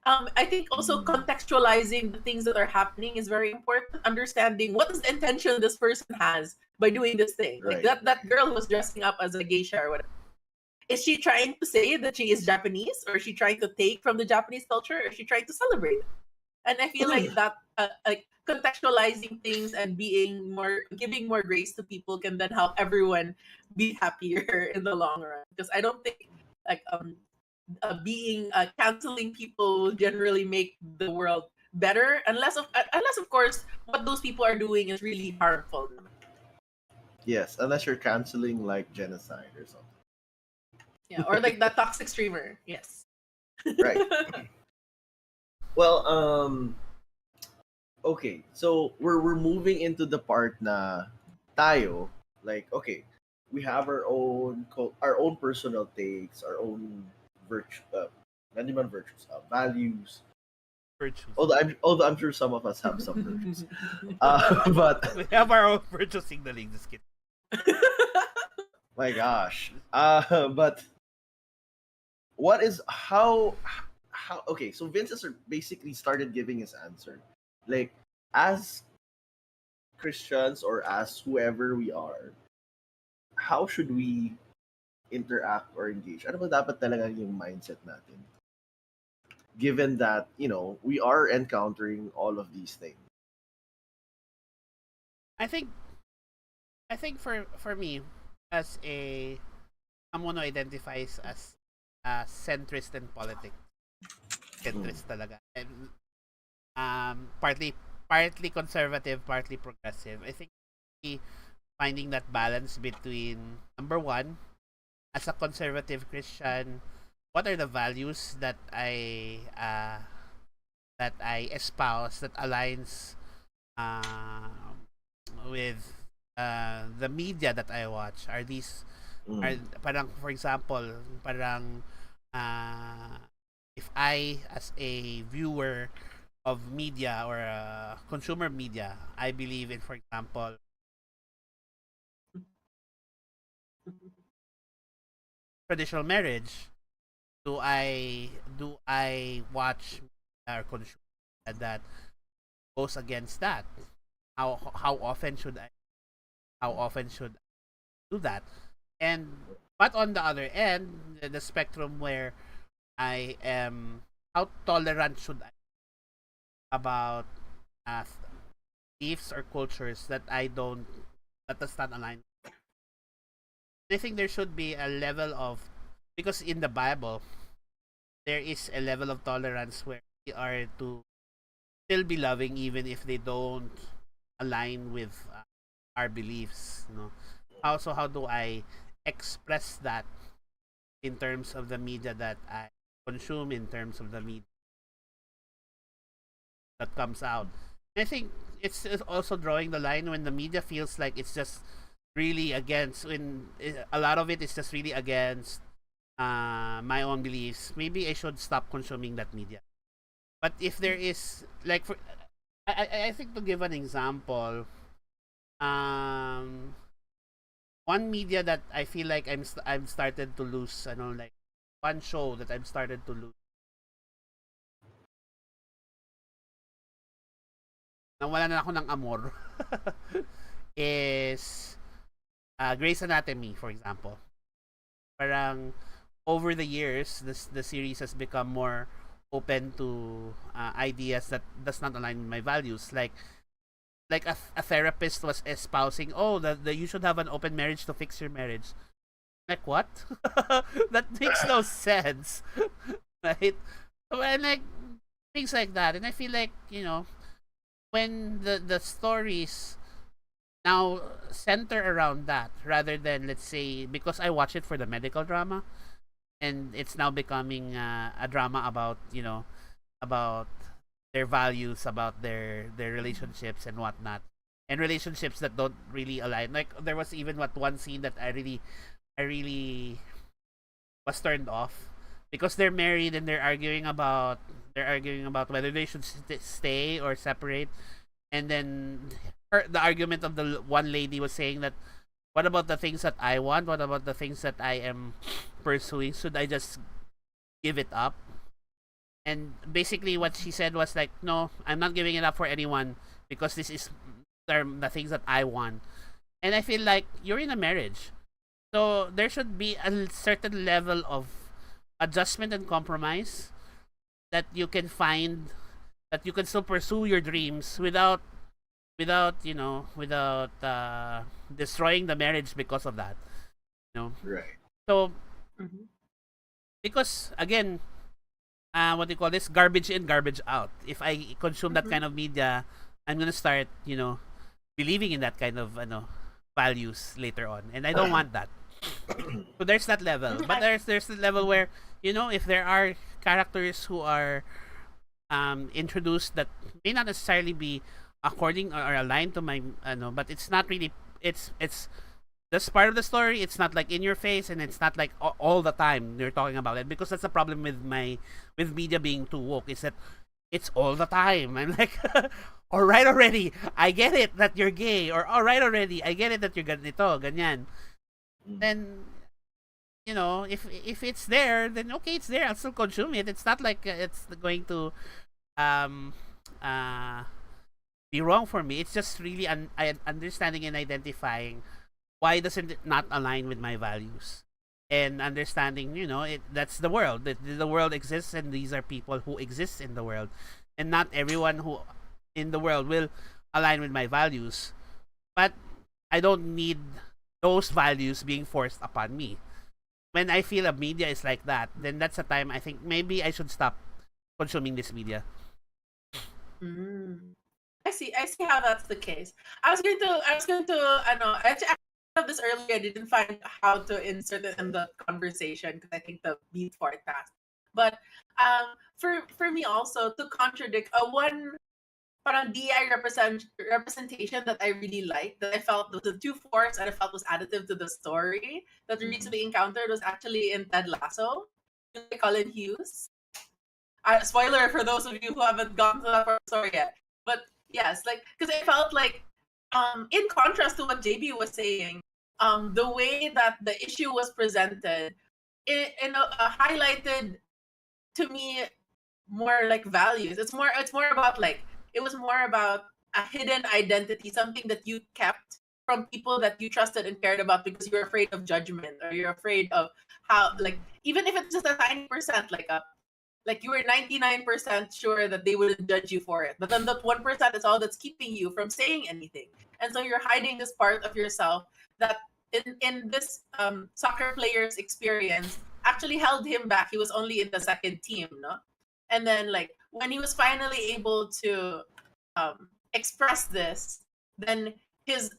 Speaker 4: I think also contextualizing the things that are happening is very important. Understanding what is the intention this person has by doing this thing.
Speaker 2: Right.
Speaker 4: Like that girl who was dressing up as a geisha or whatever. Is she trying to say that she is Japanese, or is she trying to take from the Japanese culture, or is she trying to celebrate it? And I feel like that, like contextualizing things and giving more grace to people can then help everyone be happier in the long run. Because I don't think like canceling people will generally make the world better, unless of course what those people are doing is really harmful.
Speaker 2: Yes, unless you're canceling like genocide or something.
Speaker 4: Yeah, or like that toxic streamer. Yes.
Speaker 2: Right. Well, okay. So we're moving into the part na tayo, like, okay, we have our own personal takes, our own virtues, values.
Speaker 1: Virtues.
Speaker 2: Although I'm sure some of us have some virtues. But
Speaker 1: We have our own virtue signaling. Just kidding.
Speaker 2: My gosh. But what is how okay, so Vince has basically started giving his answer. Like, as Christians or as whoever we are, how should we interact or engage? Ano ba dapat talaga yung mindset natin? Given that, we are encountering all of these things.
Speaker 1: I think for me, as a someone who identifies as a centrist in politics, centrist talaga, and partly conservative, partly progressive. I think finding that balance between, number one, as a conservative Christian, what are the values that I espouse that aligns uh, with the media that I watch? Are these are
Speaker 2: Mm.
Speaker 1: parang, for example, parang uh, if I, as a viewer of media or consumer media, I believe in, for example, traditional marriage. Do I watch or consume that goes against that? How often should I do that? And but on the other end, the spectrum where I am, how tolerant should I about uh, beliefs or cultures that does not align. I think there should be a level of, because in the Bible there is a level of tolerance where we are to still be loving even if they don't align with our beliefs. How do I express that in terms of the media that I consume, in terms of the media that comes out? I think it's also drawing the line when the media feels like it's just really against, when a lot of it is just really against my own beliefs. Maybe I should stop consuming that media. But if there is, like, for I think, to give an example, um one media that I feel like I'm started to lose, like, one show that I'm started to lose, nawala na ako ng amor, is Grey's Anatomy, for example. Parang over the years, the series has become more open to ideas that does not align with my values. Like a therapist was espousing, oh, the you should have an open marriage to fix your marriage. Like, what? That makes no sense, right? So, and like things like that, and I feel like, when the stories now center around that, rather than, let's say, because I watch it for the medical drama, and it's now becoming a drama about, about their values, about their relationships and whatnot, and relationships that don't really align. Like, there was even one scene that I really was turned off, because they're married and they're arguing about whether they should stay or separate. And then the argument of the one lady was saying that, what about the things that I want, what about the things that I am pursuing, should I just give it up? And basically what she said was like, no, I'm not giving it up for anyone, because this is the things that I want. And I feel like you're in a marriage, so there should be a certain level of adjustment and compromise that you can find, that you can still pursue your dreams without destroying the marriage because of that.
Speaker 2: Right.
Speaker 1: So,
Speaker 4: Mhm.
Speaker 1: because again, what do you call this, garbage in, garbage out. If I consume that
Speaker 4: Mhm.
Speaker 1: kind of media, I'm gonna start believing in that kind of values later on, and I don't want that. So there's that level,
Speaker 4: Mhm.
Speaker 1: but there's the level where, if there are characters who are introduced that may not necessarily be according or aligned to my but it's not really, it's that's part of the story. It's not like in your face, and it's not like all the time you're talking about it, because that's the problem with media being too woke, is that it's all the time. I'm like, all right already, I get it that you're gay, or all right already, I get it that you're ganito, ganyan. then if it's there, then okay, it's there. I'll still consume it. It's not like it's going to um uh be wrong for me. It's just really understanding and identifying why doesn't it not align with my values, and understanding that's the world. The world exists, and these are people who exist in the world, and not everyone who in the world will align with my values. But I don't need those values being forced upon me. When I feel a media is like that, then that's a time I think maybe I should stop consuming this media.
Speaker 4: Mm. I see how that's the case. I know, I thought this earlier. I didn't find how to insert it in the conversation because I think the beat for it passed. But for me also to contradict one parang DI representation that I really liked, that I felt was a two force and I felt was additive to the story that we recently encountered was actually in Ted Lasso, by Colin Hughes. Spoiler for those of you who haven't gotten to that part of the story yet. But yes, like because I felt like in contrast to what JB was saying, the way that the issue was presented, highlighted to me more like values. It's more about like it was more about a hidden identity, something that you kept from people that you trusted and cared about because you're afraid of judgment or you're afraid of how like even if it's just a tiny percent like you were 99% sure that they wouldn't judge you for it. But then that 1% is all that's keeping you from saying anything. And so you're hiding this part of yourself that in this soccer player's experience actually held him back. He was only in the second team, no? And then like when he was finally able to express this, then his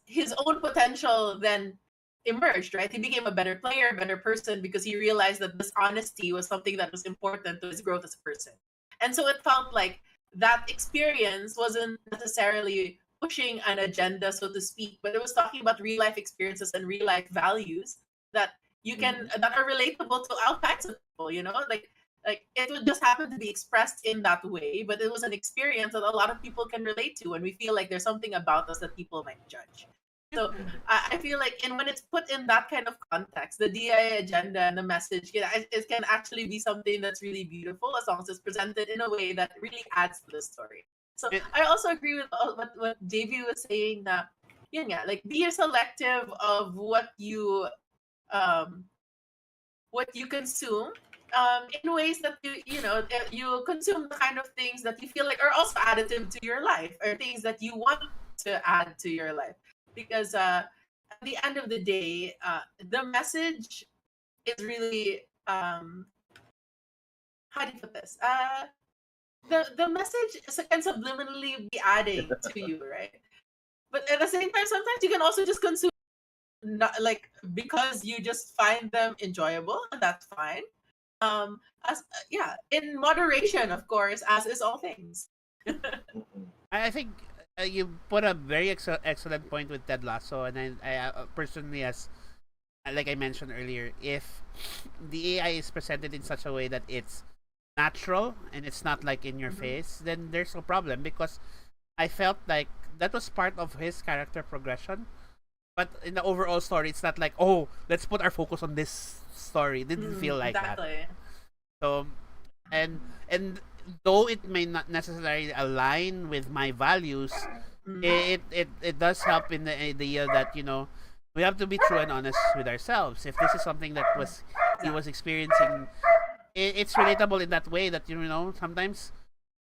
Speaker 4: own potential then emerged, right? He became a better player, better person because he realized that this honesty was something that was important to his growth as a person. And so it felt like that experience wasn't necessarily pushing an agenda, so to speak, but it was talking about real life experiences and real life values that you can that are relatable to all kinds of people, like it would just happen to be expressed in that way, but it was an experience that a lot of people can relate to, and we feel like there's something about us that people might judge. So I feel like, and when it's put in that kind of context, the DI agenda and the message, it can actually be something that's really beautiful as long as it's presented in a way that really adds to the story. So I also agree with what JV was saying that, like be selective of what you consume in ways that you consume the kind of things that you feel like are also additive to your life or things that you want to add to your life, because at the end of the day the message is really how do you put this the message can subliminally be adding to you, right? But at the same time sometimes you can also just consume not like because you just find them enjoyable, and that's fine. As in moderation, of course, as is all things.
Speaker 1: I think you put a very excellent point with Ted Lasso, and I personally, as like I mentioned earlier, if the AI is presented in such a way that it's natural and it's not like in your face, then there's no problem, because I felt like that was part of his character progression. But in the overall story, it's not like, oh, let's put our focus on this story. It didn't feel like
Speaker 4: exactly.
Speaker 1: that. So, and though it may not necessarily align with my values, it does help in the idea that we have to be true and honest with ourselves. If this is something that he was experiencing, it's relatable in that way that sometimes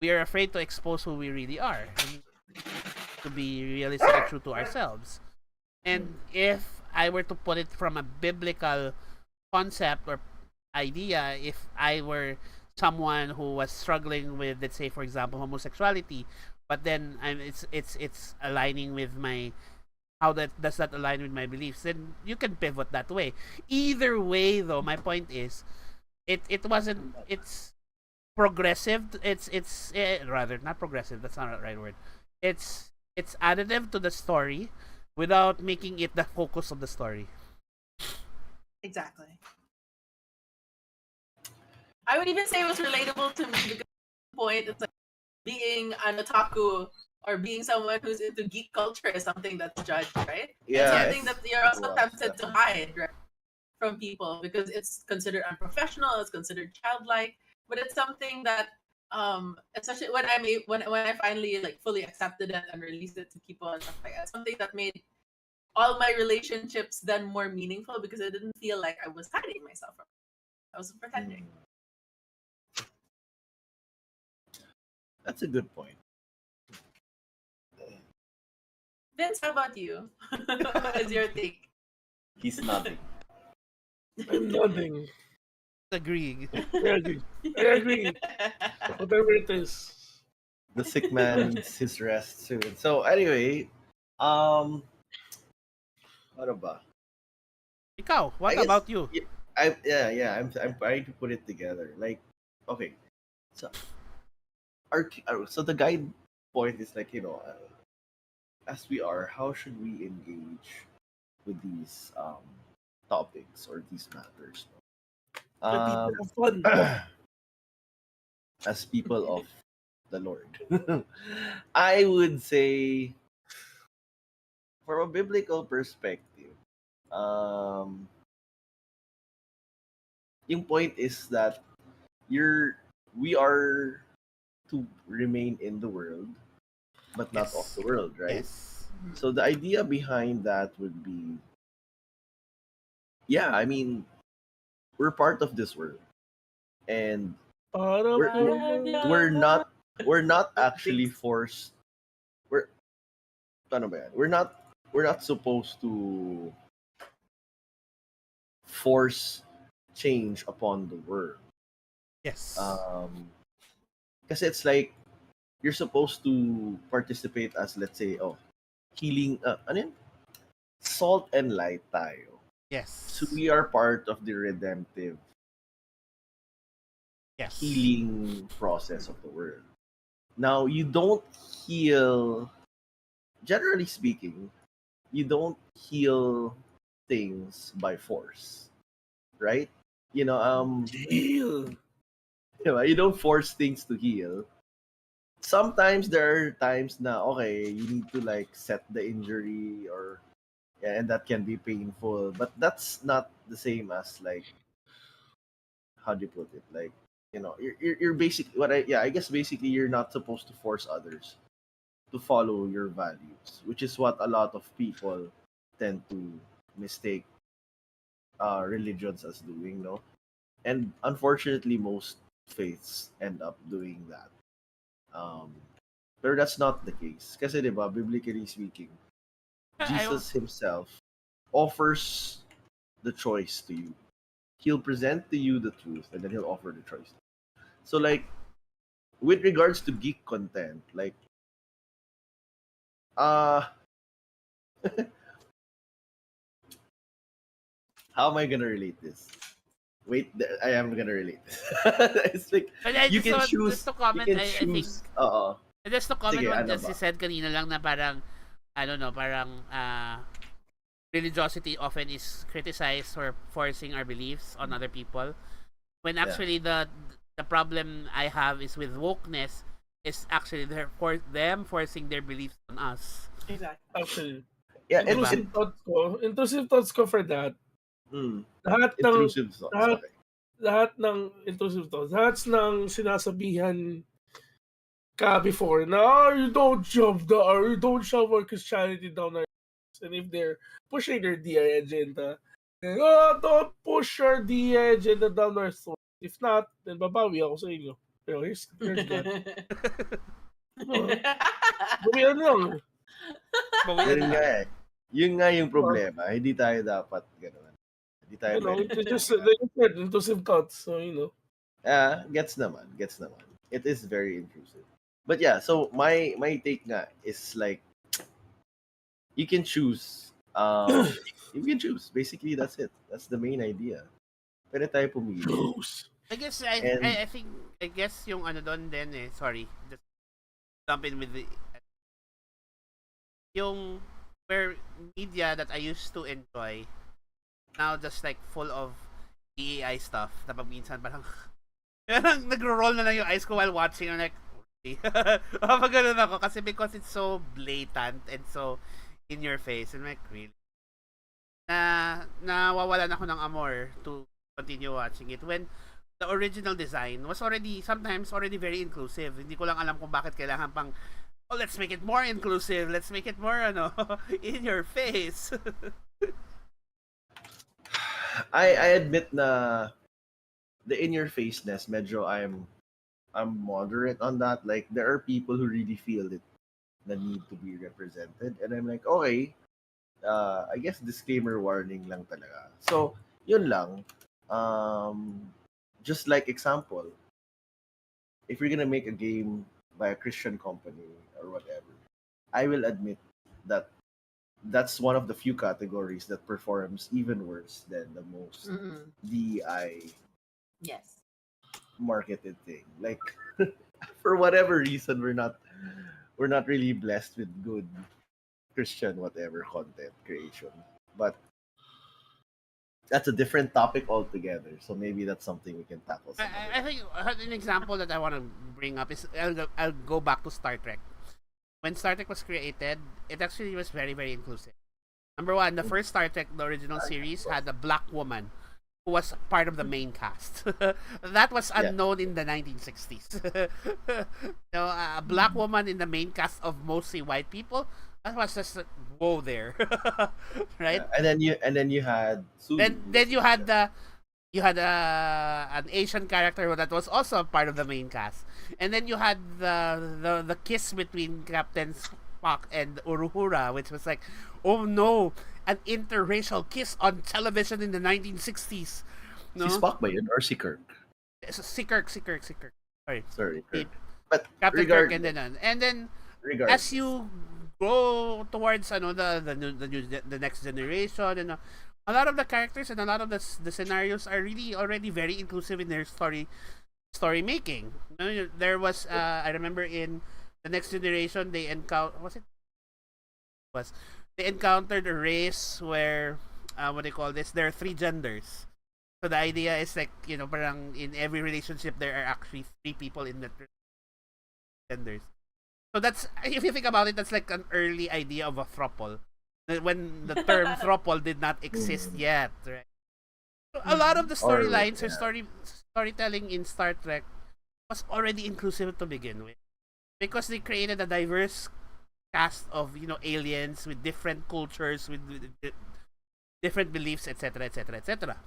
Speaker 1: we are afraid to expose who we really are and to be realistic and true to ourselves. And if I were to put it from a biblical concept or idea, if I were someone who was struggling with, let's say, for example, homosexuality, but then it's aligning with my how that does that align with my beliefs, then you can pivot that way. Either way, though, my point is, it wasn't it's progressive. It's rather not progressive. That's not the right word. It's additive to the story without making it the focus of the story.
Speaker 4: Exactly. I would even say it was relatable to me because at the point it's like being an otaku or being someone who's into geek culture is something that's judged, right?
Speaker 2: Yeah.
Speaker 4: It's something that you're also tempted to hide, right? from people because it's considered unprofessional, it's considered childlike, but it's something that especially when I finally like fully accepted it and released it to people and stuff like that, something that made all my relationships then more meaningful because I didn't feel like I was hiding myself from it. I was pretending.
Speaker 2: That's a good point.
Speaker 4: Vince, how about you? What is your take?
Speaker 2: He's nothing.
Speaker 3: I'm nodding.
Speaker 1: Agreeing.
Speaker 3: I agree. Whatever it is.
Speaker 2: The sick man needs his rest soon. So anyway, what about?
Speaker 1: Ikaw, what
Speaker 2: I guess-
Speaker 1: about you?
Speaker 2: I'm trying to put it together. Like, okay, so so the guide point is like, as we are, how should we engage with these topics or these matters?
Speaker 3: The people have fun.
Speaker 2: As people of the Lord, I would say, from a biblical perspective, yung point is that we are to remain in the world, but not
Speaker 1: Yes.
Speaker 2: of the world, right?
Speaker 1: Yes.
Speaker 2: So the idea behind that would be, yeah, I mean, we're part of this world, and we're not actually forced. Paano ba yan? We're not supposed to force change upon the world.
Speaker 1: Yes.
Speaker 2: Kasi it's like you're supposed to participate as, let's say, healing, ano yun? Salt and light tayo.
Speaker 1: Yes.
Speaker 2: So we are part of the redemptive
Speaker 1: Yes.
Speaker 2: healing process of the world. Now, you don't heal, generally speaking, you don't heal things by force, right?
Speaker 3: Heal.
Speaker 2: You don't force things to heal. Sometimes there are times na, okay, you need to like set the injury and that can be painful, but that's not the same as like, how do you put it? Like, you're basically I guess basically you're not supposed to force others to follow your values, which is what a lot of people tend to mistake religions as doing, no? And unfortunately, most faiths end up doing that. But that's not the case. Kasi, di ba, biblically speaking, Jesus himself offers the choice to you. He'll present to you the truth, and then he'll offer the choice. So, like, with regards to geek content, like, how am I gonna relate this? Wait, I am gonna relate this. It's like,
Speaker 1: But I
Speaker 2: you
Speaker 1: just
Speaker 2: can
Speaker 1: want
Speaker 2: choose.
Speaker 1: just to comment,
Speaker 2: You can
Speaker 1: I think,
Speaker 2: choose.
Speaker 1: just to comment
Speaker 2: Sige,
Speaker 1: what
Speaker 2: ano
Speaker 1: just
Speaker 2: ba?
Speaker 1: you said kanina lang na parang, I don't know, parang, religiosity often is criticized for forcing our beliefs on other people. When actually the problem I have is with wokeness is actually them forcing their beliefs on us.
Speaker 4: Exactly.
Speaker 3: Actually,
Speaker 2: Yeah,
Speaker 3: intrusive thoughts ko for that. Lahat ng
Speaker 2: intrusive thoughts.
Speaker 3: lahat,
Speaker 2: Okay.
Speaker 3: lahat ng intrusive thoughts, lahat ng sinasabihan ka before na you don't shove our Christianity down our throats. And if they're pushing their DI agenda, then, don't push your DI agenda down our throats. If not, then babawi ako sa inyo. Pero here's that. Bumiyan lang.
Speaker 2: Yun nga eh. Yun nga yung problema. Hindi tayo dapat gano'n. Hindi tayo
Speaker 3: It's just like you said, intrusive thoughts. So,
Speaker 2: Gets naman. It is very intrusive. But yeah, so my take nga is like, you can choose. You can choose. Basically, that's it. That's the main idea. Pwede tayo pumili.
Speaker 1: I guess I think yung ano doon din sorry, just jump in with the yung where media that I used to enjoy now just like full of DEI stuff na pag minsan parang nagro-roll na lang yung eyes ko while watching. I'm like, pag ganun ako kasi because it's so blatant and so in your face. I'm like, really? nawawalan ako ng amor to continue watching it when the original design was already sometimes already very inclusive. Hindi ko lang alam kung bakit kailangan pang let's make it more inclusive. Let's make it more in your face.
Speaker 2: I admit na the in your faceness medyo I'm moderate on that. Like there are people who really feel it the need to be represented and I'm like okay, I guess disclaimer warning lang talaga. So, yun lang. Just like example, if you're gonna make a game by a Christian company or whatever, I will admit that that's one of the few categories that performs even worse than the most
Speaker 4: Mm-mm.
Speaker 2: DI
Speaker 4: Yes.
Speaker 2: marketed thing. Like for whatever reason we're not really blessed with good Christian whatever content creation. But that's a different topic altogether. So maybe that's something we can tackle some other
Speaker 1: I think an example that I want to bring up is I'll go back to Star Trek. When Star Trek was created, it actually was very, very inclusive. Number one, the first Star Trek, the original series, had a black woman who was part of the main cast. That was unknown in the 1960s. A black woman in the main cast of mostly white people. That was just whoa there, right?
Speaker 2: And then you had Sulu.
Speaker 1: Then you had an Asian character that was also part of the main cast, and then you had the kiss between Captain Spock and Uruhura, which was like, oh no, an interracial kiss on television in the 1960s. No,
Speaker 2: Si Spock ba yun or si Kirk?
Speaker 1: Si Kirk. Sorry,
Speaker 2: Sorry, Kirk.
Speaker 1: Si
Speaker 2: But
Speaker 1: Captain Kirk, and then
Speaker 2: regardless,
Speaker 1: as you go towards the next generation and a lot of the characters and a lot of the scenarios are really already very inclusive in their story making. There was I remember in the next generation they encountered a race where what do you call this? There are three genders. So the idea is like parang in every relationship there are actually three people in the genders. So that's if you think about it, that's like an early idea of a throuple. When the term throuple did not exist yet, right? So a lot of the storylines or storytelling in Star Trek was already inclusive to begin with, because they created a diverse cast of aliens with different cultures, with different beliefs, etc., etc., etc.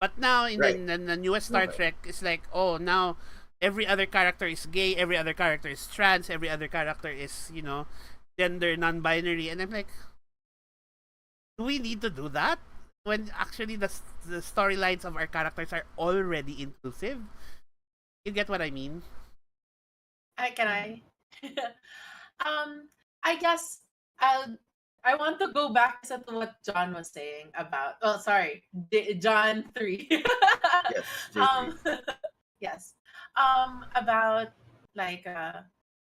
Speaker 1: But now in the newest Star Trek, it's like now every other character is gay, every other character is trans, every other character is gender non-binary, and I'm like, do we need to do that when actually the storylines of our characters are already inclusive? You get what I mean?
Speaker 4: Can I? I guess I want to go back to what John was saying about. Oh, sorry, John 3.
Speaker 2: yes, J3.
Speaker 4: Yes. About like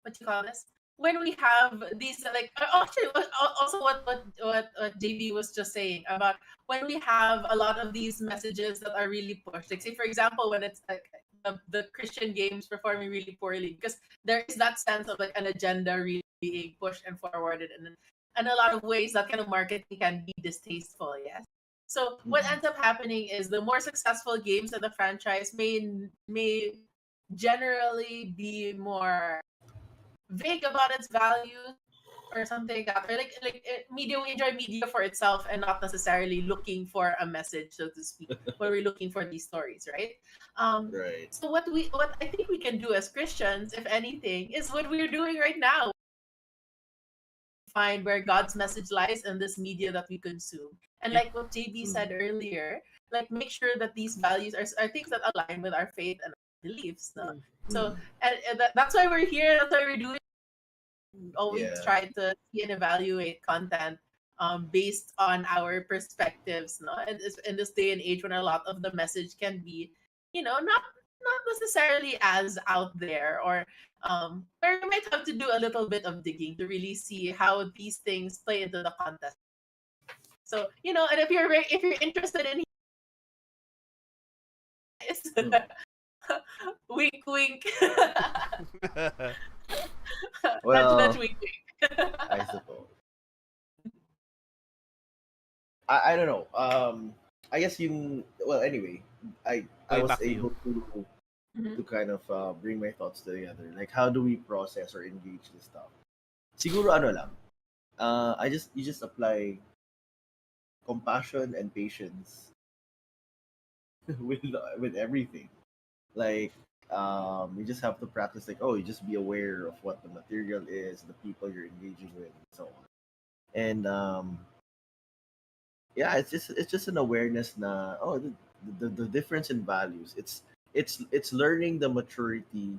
Speaker 4: what you call this? When we have these like actually also what JB was just saying about when we have a lot of these messages that are really pushed. Like say for example when it's like the Christian games performing really poorly because there is that sense of like an agenda really being pushed and forwarded and a lot of ways that kind of marketing can be distasteful. Yes. So what ends up happening is the more successful games of the franchise may generally be more vague about its values or something like that, or media, we enjoy media for itself and not necessarily looking for a message, so to speak, when we're looking for these stories, right?
Speaker 2: Right.
Speaker 4: So what I think we can do as Christians, if anything, is what we're doing right now. Find where God's message lies in this media that we consume. And like what JB said earlier, like make sure that these values are things that align with our faith and our beliefs. No? So and that's why we're here. That's why we're doing. Always try to see and evaluate content based on our perspectives. No, and in this day and age when a lot of the message can be, not necessarily as out there, or where we might have to do a little bit of digging to really see how these things play into the context. So and if you're interested in wink wink.
Speaker 2: Well,
Speaker 4: Nudge, wink wink.
Speaker 2: I suppose. I guess anyway, I
Speaker 1: Going
Speaker 2: was
Speaker 1: back to you.
Speaker 2: able to
Speaker 4: Mhm.
Speaker 2: kind of bring my thoughts together. Like, how do we process or engage this stuff? Siguro ano lang. You just apply compassion and patience with with everything. Like, you just have to practice. Like, oh, you just be aware of what the material is, the people you're engaging with, and so on. And yeah, it's just an awareness na the difference in values. It's learning the maturity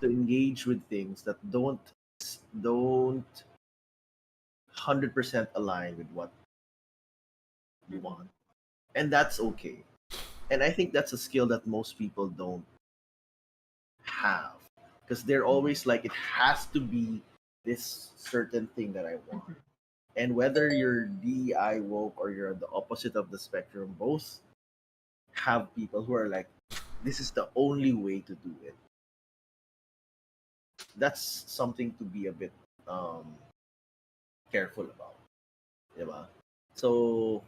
Speaker 2: to engage with things that don't 100% align with what you
Speaker 4: Mhm.
Speaker 2: want, and that's okay. And I think that's a skill that most people don't have, because they're
Speaker 4: Mhm.
Speaker 2: always like, it has to be this certain thing that I want.
Speaker 4: Mhm.
Speaker 2: And whether you're DI woke or you're the opposite of the spectrum, both have people who are like, this is the only way to do it. That's something to be a bit um, careful about. Diba? So,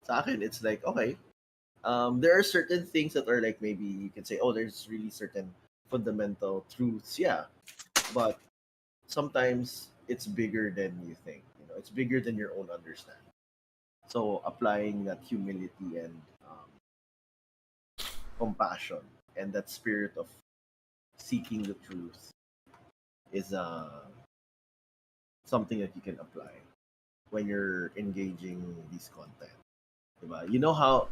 Speaker 2: sa akin, it's like, okay, there are certain things that are like, maybe you can say, oh, there's really certain fundamental truths, yeah. But sometimes it's bigger than you think. It's bigger than your own understanding. So applying that humility and compassion and that spirit of seeking the truth is something that you can apply when you're engaging these content. Diba? You know how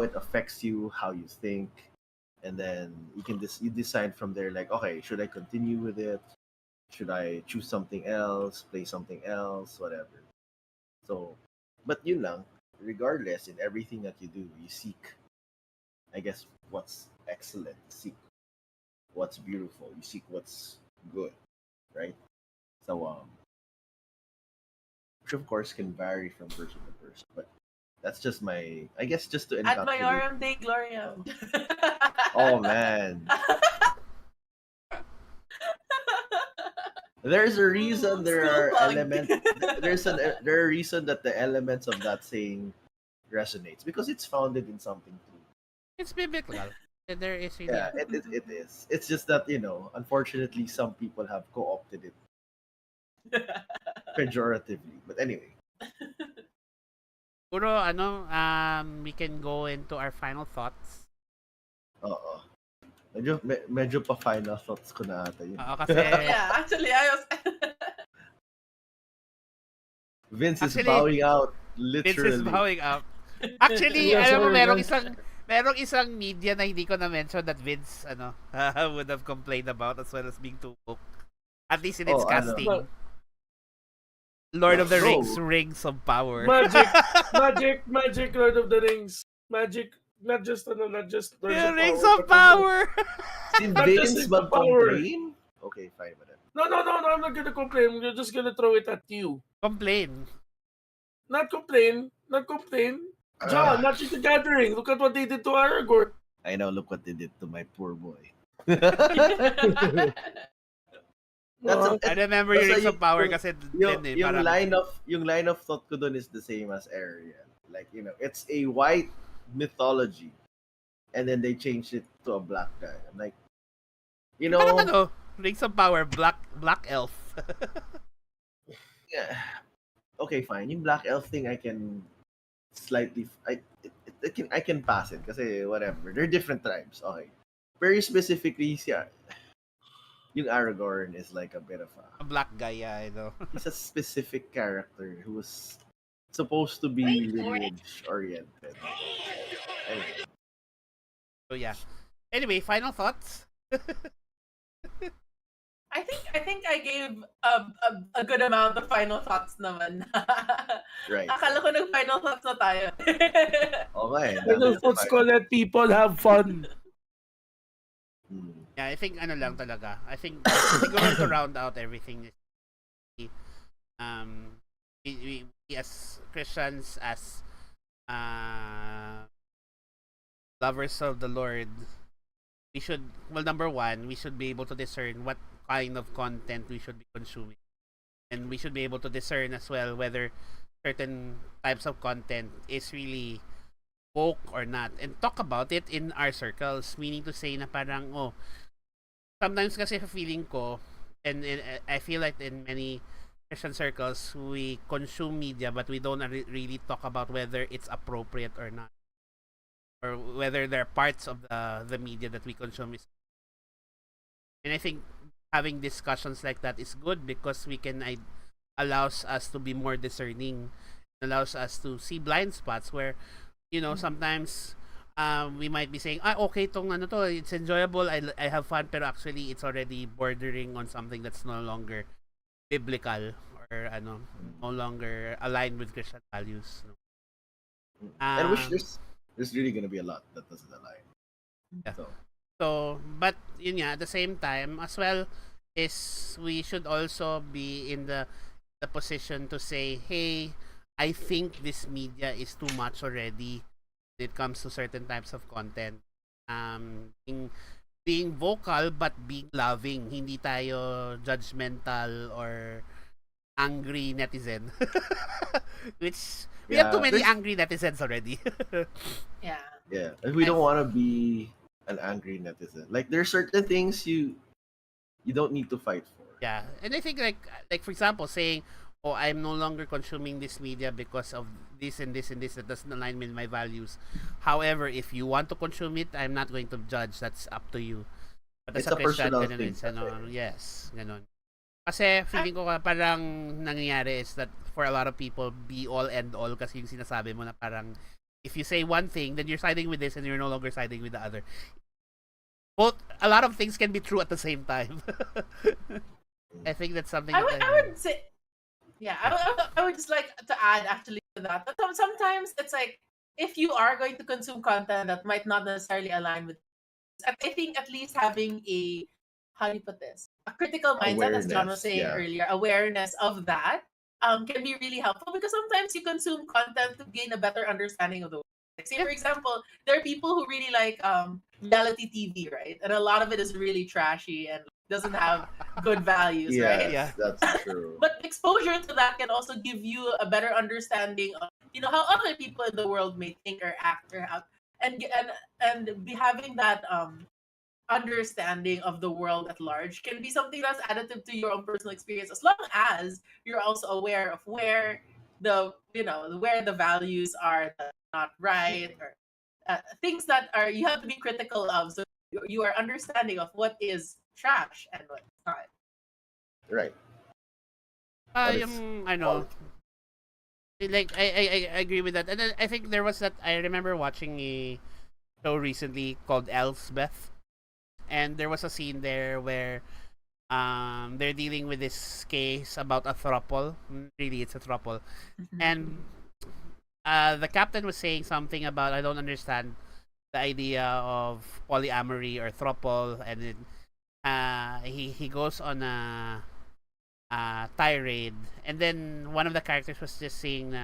Speaker 2: it affects you, how you think, and then you decide from there, like, okay, should I continue with it? Should I choose something else, play something else, whatever. So, but yun lang, regardless, in everything that you do, you seek, I guess, what's excellent, seek what's beautiful, you seek what's good, right? So, which of course can vary from person to person, but that's just I guess, just to
Speaker 4: Ad
Speaker 2: encapsulate.
Speaker 4: Majorem Dei Gloriam.
Speaker 2: Oh man, there's a reason there
Speaker 4: School
Speaker 2: are
Speaker 4: plug.
Speaker 2: element. There are reason that the elements of that saying resonates, because it's founded in something true.
Speaker 1: It's biblical. There is really
Speaker 2: Yeah, it is. It's just that, unfortunately, some people have co-opted it pejoratively. But anyway,
Speaker 1: puro we can go into our final thoughts.
Speaker 2: oo. Medyo pa final thoughts ko na ata yun.
Speaker 1: Oo, kasi
Speaker 4: Yeah, actually, I was.
Speaker 2: Vince is
Speaker 1: actually
Speaker 2: bowing out,
Speaker 1: Vince is
Speaker 2: literally.
Speaker 1: bowing out. Actually,
Speaker 3: Yeah,
Speaker 1: alam mo,
Speaker 3: sorry, guys.
Speaker 1: merong isang media na hindi ko na-mention that Vince, would have complained about, as well as being too woke. At least in its
Speaker 2: Oh, ano.
Speaker 1: casting.
Speaker 3: Ma-
Speaker 1: Lord of the
Speaker 2: Bro,
Speaker 1: Rings of Power.
Speaker 3: Magic, Lord of the Rings. Magic, not just Lords
Speaker 1: Yeah,
Speaker 3: of
Speaker 1: Rings
Speaker 3: Power,
Speaker 1: of
Speaker 3: but also
Speaker 1: Power!
Speaker 2: si
Speaker 3: not just
Speaker 2: Vince
Speaker 3: Rings of Power.
Speaker 2: mag-complain? Okay, fine, whatever.
Speaker 3: No, I'm not gonna complain. I'm just gonna throw it at you.
Speaker 1: Complain.
Speaker 3: Not complain. Not complain. John,
Speaker 2: Ah,
Speaker 3: Magic the Gathering. Look at what they did to Aragorn.
Speaker 2: I know, look what they did to my poor boy. That's
Speaker 3: Uh,
Speaker 1: I remember yung
Speaker 2: basta
Speaker 1: Rings of Power
Speaker 2: yung,
Speaker 1: kasi
Speaker 2: yung,
Speaker 1: din
Speaker 2: yung
Speaker 1: parang
Speaker 2: line of thought ko dun is the same as Ariel. Like, it's a white mythology, and then they changed it to a black guy. I'm like,
Speaker 1: parang Rings of Power, Black Elf.
Speaker 2: yeah, okay, fine. Yung black elf thing, I can slightly, I can pass it, kasi whatever. They're different tribes. Okay. Very specifically, yeah, yung Aragorn is like a bit of
Speaker 1: A black guy, yeah, I know.
Speaker 2: he's a specific character who was supposed to be lineage oriented. Anyway.
Speaker 1: So yeah. Anyway, final thoughts.
Speaker 4: I think I gave a good amount of final thoughts naman.
Speaker 2: Right.
Speaker 4: Akala ko nag-final thoughts na tayo.
Speaker 2: Okay,
Speaker 3: Final thoughts ko, let people have fun.
Speaker 1: Yeah, I think lang talaga. I think siguro to round out everything, we as Christians, as lovers of the Lord, we should, number one, we should be able to discern what kind of content we should be consuming, and we should be able to discern as well whether certain types of content is really woke or not, and talk about it in our circles, meaning to say na parang, oh, sometimes kasi feeling ko, and I feel like in many Christian circles, we consume media but we don't really talk about whether it's appropriate or not, or whether there are parts of the media that we consume is. And I think having discussions like that is good because we can allows us to be more discerning, allows us to see blind spots where, sometimes we might be saying, okay, tong ano to, it's enjoyable, I have fun, pero actually it's already bordering on something that's no longer biblical or no longer aligned with Christian values.
Speaker 2: And I wish there's really gonna be a lot that doesn't align.
Speaker 1: Yeah.
Speaker 2: So
Speaker 1: So, but yun nga, at the same time, as well, is we should also be in the position to say, hey, I think this media is too much already when it comes to certain types of content. Being vocal but being loving. Hindi tayo judgmental or angry netizen. Which, we have too many angry netizens already.
Speaker 4: Yeah.
Speaker 2: Yeah, and we don't want to be an angry netizen. Like, there's certain things you don't need to fight for.
Speaker 1: Yeah, and I think like for example, saying, "Oh, I'm no longer consuming this media because of this and this and this that doesn't align with my values." However, if you want to consume it, I'm not going to judge. That's up to you. But as
Speaker 2: It's a
Speaker 1: Christian,
Speaker 2: personal
Speaker 1: ganun,
Speaker 2: thing.
Speaker 1: it's yes, ganun. Kasi feeling ko parang nangyayari is that for a lot of people, be all end all kasi yung sinasabi mo na parang if you say one thing, then you're siding with this and you're no longer siding with the other. Both, a lot of things can be true at the same time. I think that's something
Speaker 4: I would say, yeah, I would just like to add actually to that. But sometimes it's like if you are going to consume content that might not necessarily align with, I think at least having a, how do you put this, a critical mindset, as John was
Speaker 2: Awareness,
Speaker 4: saying
Speaker 2: yeah.
Speaker 4: earlier, awareness of that can be really helpful because sometimes you consume content to gain a better understanding of the world. Like, say for example, there are people who really like reality TV, right? And a lot of it is really trashy and doesn't have good values,
Speaker 2: Yes,
Speaker 4: right?
Speaker 1: Yeah.
Speaker 2: that's true.
Speaker 4: But exposure to that can also give you a better understanding of how other people in the world may think or act or have, and be having that understanding of the world at large can be something that's additive to your own personal experience, as long as you're also aware of where where the values are that are not right, or things that are you have to be critical of, so you are understanding of what is trash and what's not.
Speaker 2: Right. But it's
Speaker 1: I know. Like I agree with that, and then I think there was that I remember watching a show recently called Elsbeth, and there was a scene there where they're dealing with this case about a throuple. Really, it's a throuple, and the captain was saying something about I don't understand the idea of polyamory or throuple, and then he goes on a tirade, and then one of the characters was just saying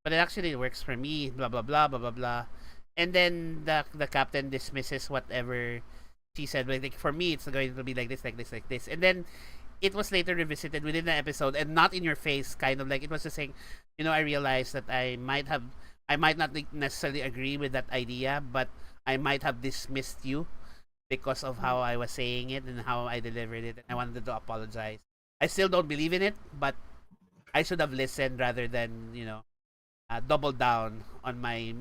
Speaker 1: but it actually works for me, blah blah blah blah blah blah, and then the captain dismisses whatever she said, like for me it's going to be like this, like this, like this, and then it was later revisited within the episode and not in your face, kind of like it was just saying, I realized that I might not necessarily agree with that idea, but I might have dismissed you because of how I was saying it and how I delivered it, and I wanted to apologize. I still don't believe in it, but I should have listened rather than double down on my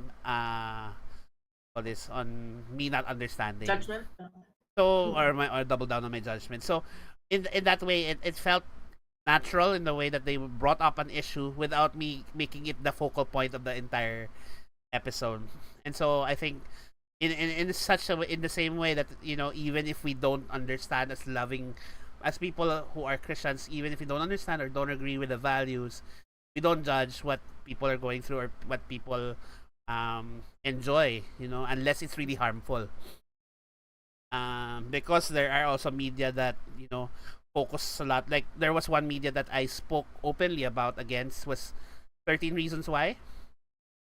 Speaker 1: on me not understanding
Speaker 4: Judgment.
Speaker 1: So or double down on my judgment. So in that way, it felt natural in the way that they brought up an issue without me making it the focal point of the entire episode. And so I think in such a way, in the same way that even if we don't understand as people who are Christians, even if we don't understand or don't agree with the values, we don't judge what people are going through or what people enjoy, unless it's really harmful. Because there are also media that focus a lot. Like there was one media that I spoke openly about against was 13 Reasons Why,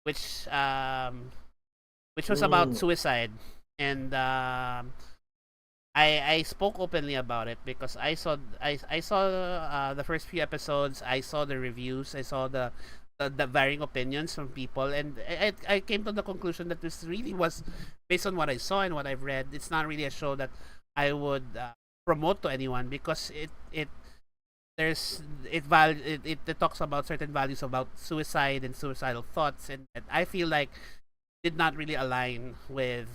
Speaker 1: which was about suicide, and I spoke openly about it because I saw the first few episodes. I saw the reviews. I saw the the varying opinions from people, and I came to the conclusion that this really was based on what I saw and what I've read. It's not really a show that I would promote to anyone because it talks about certain values about suicide and suicidal thoughts, and I feel like did not really align with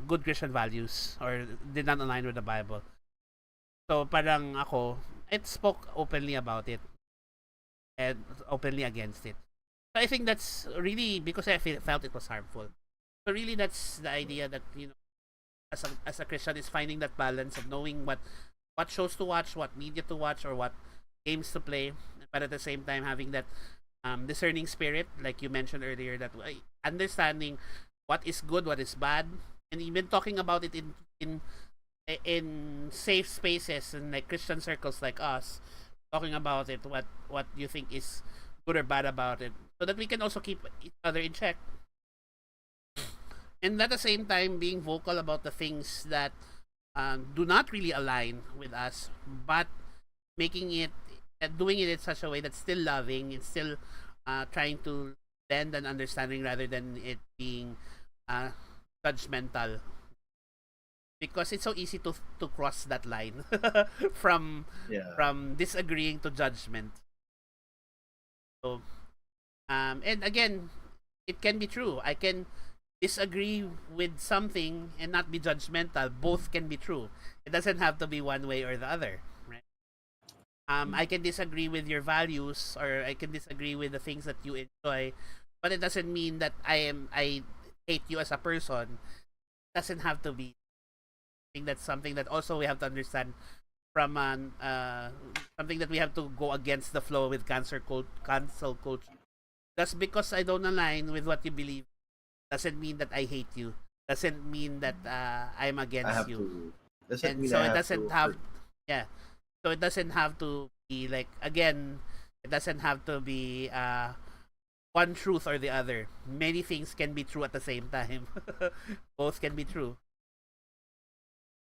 Speaker 1: good Christian values or did not align with the Bible. So parang ako, it spoke openly about it and openly against it. So I think that's really because felt it was harmful. So really, that's the idea that as a Christian is finding that balance of knowing what shows to watch, what media to watch, or what games to play, but at the same time having that discerning spirit, like you mentioned earlier, that understanding what is good, what is bad, and even talking about it in safe spaces and like Christian circles like us, talking about it, what you think is good or bad about it, so that we can also keep each other in check, and at the same time being vocal about the things that do not really align with us, but making it, doing it in such a way that's still loving and still trying to lend an understanding rather than it being judgmental. Because it's so easy to cross that line from
Speaker 2: Yeah.
Speaker 1: from disagreeing to judgment. So, and again, it can be true. I can disagree with something and not be judgmental. Both can be true. It doesn't have to be one way or the other, right? I can disagree with your values, or I can disagree with the things that you enjoy, but it doesn't mean that I hate you as a person. It doesn't have to be. I think that's something that also we have to understand from something that we have to go against the flow with cancel culture. Just because I don't align with what you believe doesn't mean that I hate you. Doesn't mean that I'm
Speaker 2: I
Speaker 1: against
Speaker 2: have
Speaker 1: you.
Speaker 2: to. Doesn't
Speaker 1: And
Speaker 2: mean
Speaker 1: so
Speaker 2: I
Speaker 1: it
Speaker 2: have
Speaker 1: doesn't
Speaker 2: to
Speaker 1: have
Speaker 2: hurt.
Speaker 1: yeah. So it doesn't have to be like, again, it doesn't have to be one truth or the other. Many things can be true at the same time. Both can be true.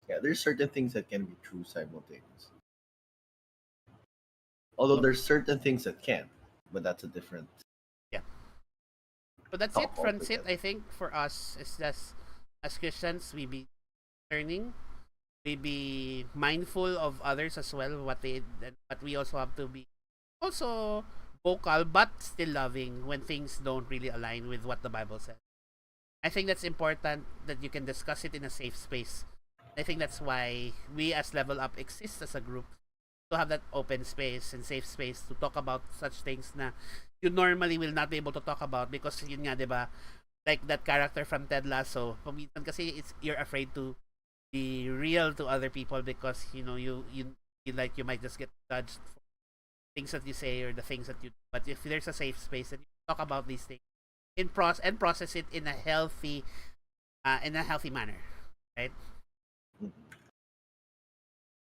Speaker 2: Yeah, there's certain things that can be true simultaneously. Although there's certain things that can't, but that's a different
Speaker 1: Yeah. So that's it,
Speaker 2: talk
Speaker 1: Francis.
Speaker 2: altogether.
Speaker 1: I think for us, it's just as Christians, we be learning, we be mindful of others as well, but we also have to be also vocal, but still loving when things don't really align with what the Bible says. I think that's important that you can discuss it in a safe space. I think that's why we as Level Up exist as a group, to have that open space and safe space to talk about such things na you normally will not be able to talk about because yun nga, 'di ba? Like that character from Ted Lasso, paminsan kasi you're afraid to be real to other people because you like you might just get judged for things that you say or the things that you do. But if there's a safe space and you talk about these things and process it in a healthy manner, right?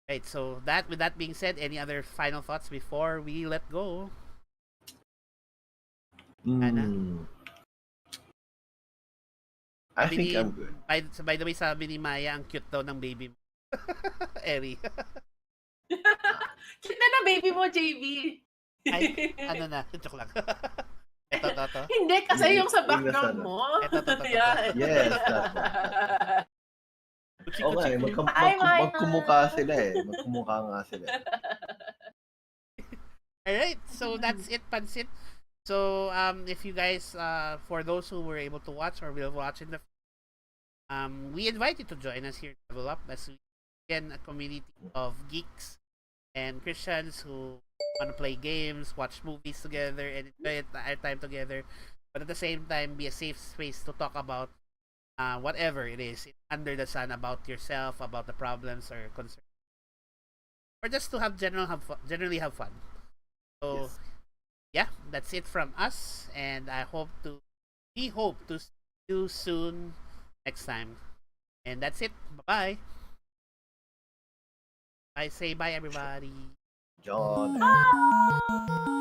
Speaker 1: Right. So that with that being said, any other final thoughts before we let go? Ana?
Speaker 2: Mm, I
Speaker 1: Sabi ni
Speaker 2: think I'm good.
Speaker 1: by the way, sabi ni Maya, ang cute daw ng baby mo. Eri.
Speaker 4: Cute na baby mo, JB.
Speaker 1: Ay, ano na, joke lang. Ito.
Speaker 4: Hindi, kasi yung sa
Speaker 2: Yung
Speaker 4: background
Speaker 2: nasa-
Speaker 4: mo.
Speaker 1: Ito.
Speaker 4: Yan.
Speaker 2: Yes, that one.
Speaker 1: Kuchi.
Speaker 2: Oo nga eh,
Speaker 4: Hi, Maya.
Speaker 2: magkumukha sila eh. Magkumukha nga sila.
Speaker 1: Alright, so that's it, Pansit. So, if you guys, for those who were able to watch or will watch in the, we invite you to join us here at Level Up as we again a community of geeks and Christians who want to play games, watch movies together, and enjoy our time together. But at the same time, be a safe space to talk about whatever it is under the sun about yourself, about the problems or concerns, or just to generally have fun. So
Speaker 2: Yes.
Speaker 1: yeah, that's it from us, and we hope to see you soon next time. And that's it. Bye bye. I say bye, everybody.
Speaker 2: John.
Speaker 4: Bye.